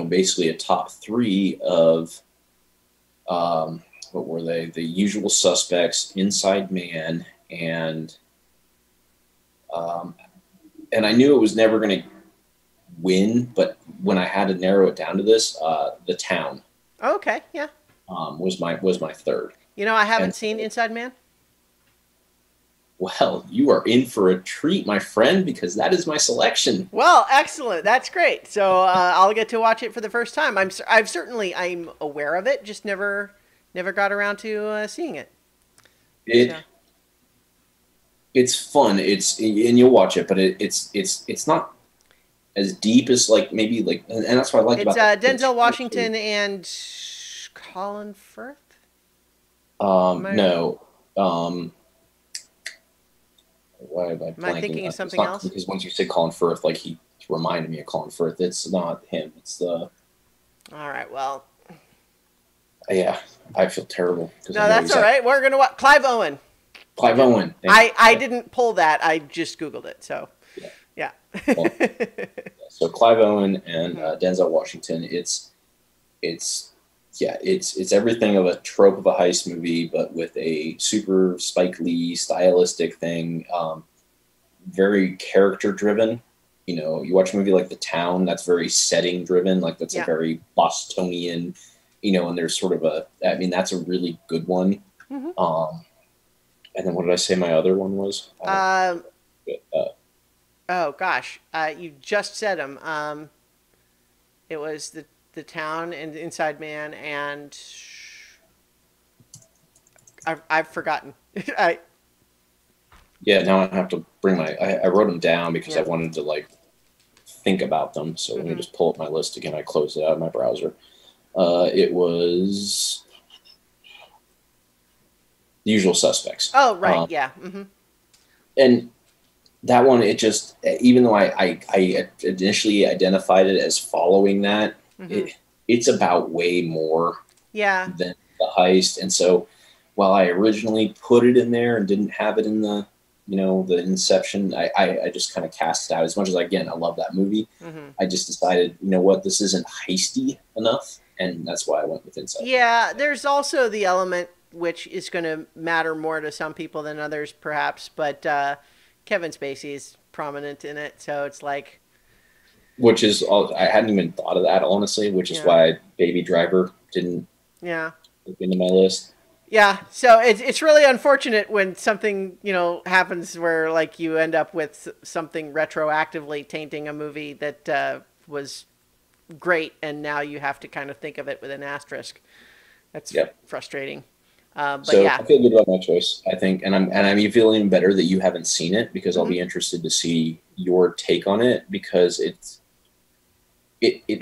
basically a top three of what were they? The Usual Suspects, Inside Man, and I knew it was never going to win, but when I had to narrow it down to this, The Town. Okay, yeah. Was my third. I haven't seen Inside Man. Well, you are in for a treat, my friend, because that is my selection. Well, excellent. That's great. So I'll get to watch it for the first time. I'm aware of it, just never got around to seeing it. It's fun. And you'll watch it, but it's not as deep as like maybe like, and that's what I like about it. Denzel Washington and Colin Firth. No. Why am I blanking? Am I thinking of something else? Because once you say Colin Firth, like he reminded me of Colin Firth. It's not him. It's the. All right. Well. Yeah, I feel terrible. No, that's all right. We're gonna watch Clive Owen. Clive Owen. I didn't pull that. I just Googled it. So. Yeah. Well, so Clive Owen and Denzel Washington. It's everything of a trope of a heist movie, but with a super Spike Lee stylistic thing. Very character driven. You watch a movie like The Town, that's very setting driven. Like that's a very Bostonian, and there's sort of that's a really good one. And then what did I say my other one was? Oh gosh, you just said them. It was the Town and Inside Man, and I've forgotten. Now I have to bring I wrote them down because I wanted to like think about them. So let me just pull up my list again. I closed it out of my browser. It was The Usual Suspects. Oh right, yeah. And that one, it just, even though I initially identified it as following that, it's about way more than the heist. And so while I originally put it in there and didn't have it in the Inception, I just kind of cast it out. As much as, again, I love that movie, I just decided, what, this isn't heisty enough. And that's why I went with Inception. Yeah, there's also the element which is going to matter more to some people than others, perhaps. But Kevin Spacey is prominent in it, so it's like... Which is, I hadn't even thought of that, honestly, which is why Baby Driver didn't look into my list. Yeah, so it's really unfortunate when something, happens where, like, you end up with something retroactively tainting a movie that was great, and now you have to kind of think of it with an asterisk. That's frustrating. But so I feel good about my choice, I think, and I'm feeling better that you haven't seen it, because I'll be interested to see your take on it, because it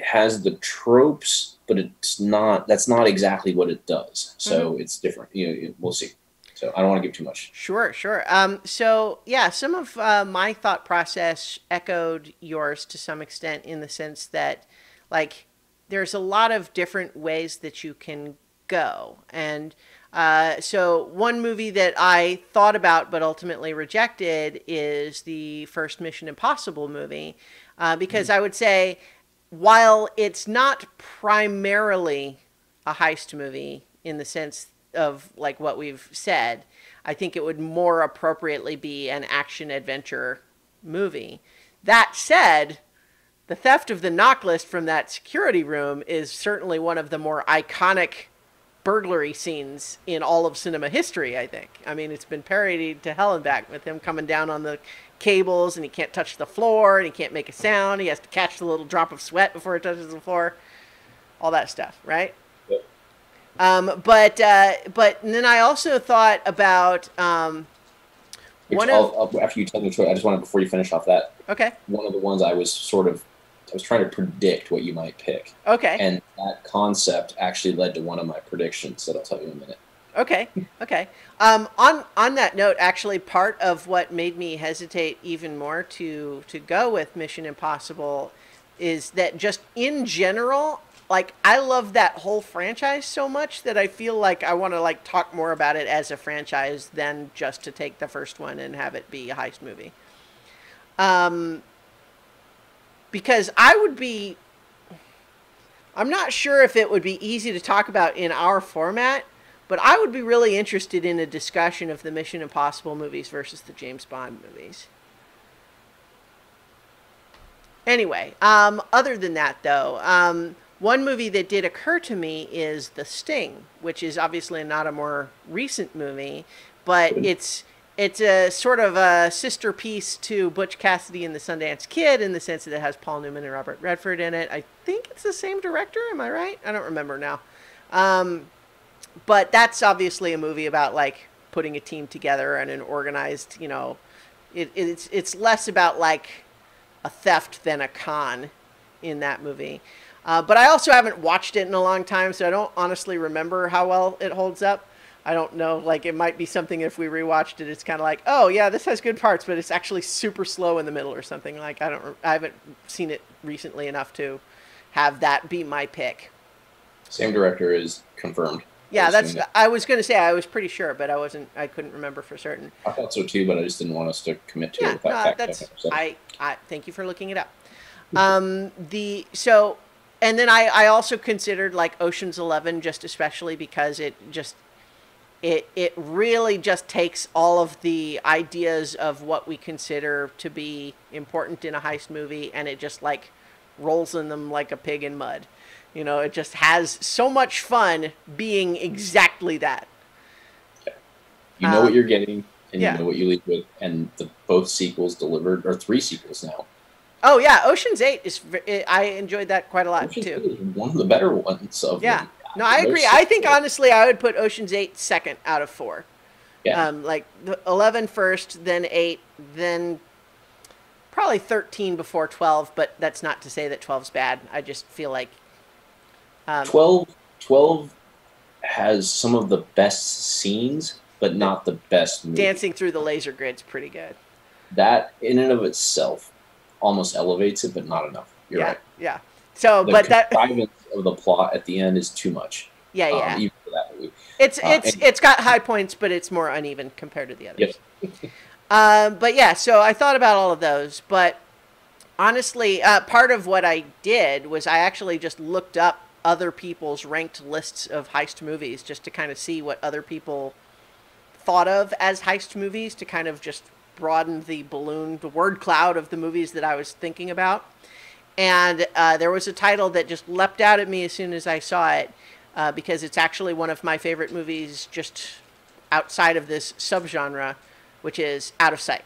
has the tropes, but that's not exactly what it does. So it's different. We'll see. So I don't want to give too much. Sure. So yeah, some of my thought process echoed yours to some extent, in the sense that, like, there's a lot of different ways that you can go. And so one movie that I thought about but ultimately rejected is the first Mission Impossible movie, because I would say, while it's not primarily a heist movie in the sense of like what we've said, I think it would more appropriately be an action adventure movie. That said, the theft of the knock list from that security room is certainly one of the more iconic burglary scenes in all of cinema history, I think. I mean, it's been parodied to hell and back with him coming down on the cables and he can't touch the floor and he can't make a sound. He has to catch the little drop of sweat before it touches the floor. All that stuff, right? Yep. But then I also thought about after you tell me, I just wanted, before you finish off that. Okay. One of the ones I was trying to predict what you might pick. Okay. And that concept actually led to one of my predictions that I'll tell you in a minute. Okay. Okay. On that note, actually, part of what made me hesitate even more to go with Mission Impossible is that just in general, like, I love that whole franchise so much that I feel like I want to, like, talk more about it as a franchise than just to take the first one and have it be a heist movie. Because I'm not sure if it would be easy to talk about in our format, but I would be really interested in a discussion of the Mission Impossible movies versus the James Bond movies. Anyway, other than that, though, one movie that did occur to me is The Sting, which is obviously not a more recent movie, but it's a sort of a sister piece to Butch Cassidy and the Sundance Kid in the sense that it has Paul Newman and Robert Redford in it. I think it's the same director. Am I right? I don't remember now. But that's obviously a movie about, like, putting a team together and an organized, you know, it's less about, like, a theft than a con in that movie. But I also haven't watched it in a long time, so I don't honestly remember how well it holds up. I don't know, like, it might be something if we rewatched it, it's kind of like, oh yeah, this has good parts, but it's actually super slow in the middle or something. Like, I haven't seen it recently enough to have that be my pick. Same director is confirmed. Yeah, I was going to say I was pretty sure, but I couldn't remember for certain. I thought so too, but I just didn't want us to commit to it without fact checking. So. I thank you for looking it up. And then I also considered, like, Ocean's 11, just especially because it really just takes all of the ideas of what we consider to be important in a heist movie, and it just, like, rolls in them like a pig in mud. You know, it just has so much fun being exactly that. Yeah. You know what you're getting, and yeah. You know what you leave with, and both sequels delivered, or 3 sequels now. Oh yeah, Ocean's 8 I enjoyed that quite a lot Ocean's too. 8 is one of the better ones of them. No, I agree. I think honestly, I would put Ocean's 8 second out of 4. Yeah. Like 11 first, then 8, then probably 13 before 12. But that's not to say that 12's bad. I just feel like 12 has some of the best scenes, but not the best movie. Dancing through the laser grid's pretty good. That in and of itself almost elevates it, but not enough. You're right. Yeah. So, the but that contrivance of the plot at the end is too much. Yeah. Even for that movie. It's got high points, but it's more uneven compared to the others. Yep. But yeah, so I thought about all of those, but honestly, part of what I did was I actually just looked up other people's ranked lists of heist movies just to kind of see what other people thought of as heist movies, to kind of just broaden the word cloud of the movies that I was thinking about. And there was a title that just leapt out at me as soon as I saw it, because it's actually one of my favorite movies just outside of this subgenre, which is Out of Sight.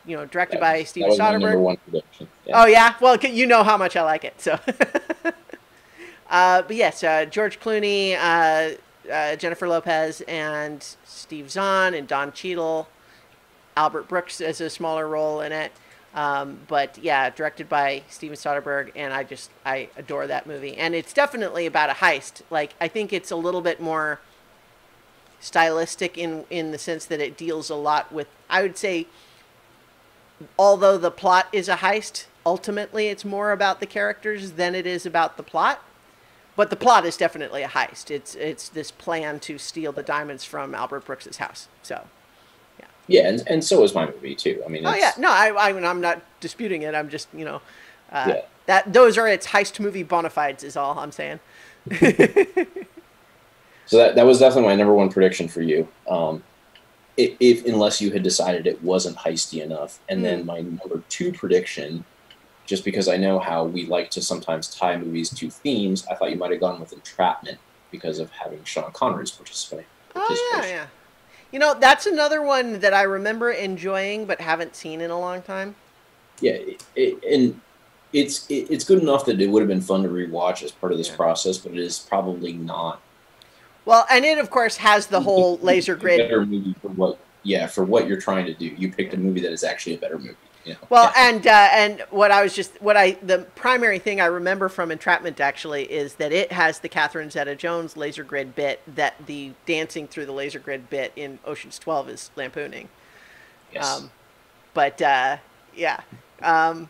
Directed by Steven Soderbergh. Number 1 prediction. Yeah. Oh yeah, well, you know how much I like it, so. But yes, George Clooney, Jennifer Lopez, and Steve Zahn, and Don Cheadle. Albert Brooks has a smaller role in it. But yeah, directed by Steven Soderbergh, and I adore that movie. And it's definitely about a heist. Like, I think it's a little bit more stylistic in the sense that it deals a lot with, I would say, although the plot is a heist, ultimately it's more about the characters than it is about the plot. But the plot is definitely a heist. It's this plan to steal the diamonds from Albert Brooks's house. So, yeah. Yeah, and so is my movie too. I mean, I'm not disputing it. I'm just, that those are its heist movie bona fides is all I'm saying. So that was definitely my number 1 prediction for you. if unless you had decided it wasn't heisty enough. And then Hmm. my number two prediction, just because I know how we like to sometimes tie movies to themes, I thought you might have gone with Entrapment because of having Sean Connery's Oh yeah, participation. yeah. You know, that's another one that I remember enjoying but haven't seen in a long time. Yeah, and it's good enough that it would have been fun to rewatch as part of this Yeah. process, but it is probably not. Well, and it of course has the whole laser It's a grid. better movie for what you're trying to do. You picked Yeah. a movie that is actually a better movie. You know? Well, Yeah. and the primary thing I remember from Entrapment actually is that it has the Catherine Zeta-Jones laser grid bit that the dancing through the laser grid bit in Ocean's 12 is lampooning. Yes. Um, but yeah, um,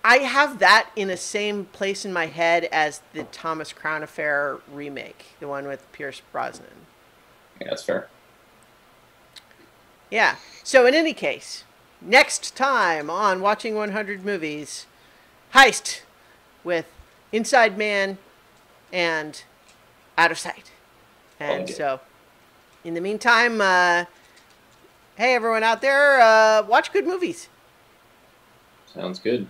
I have that in the same place in my head as the Thomas Crown Affair remake, the one with Pierce Brosnan. Yeah, that's fair. Yeah. So in any case, next time on Watching 100 Movies, Heist with Inside Man and Out of Sight. And Okay. so, in the meantime, hey everyone out there, watch good movies. Sounds good.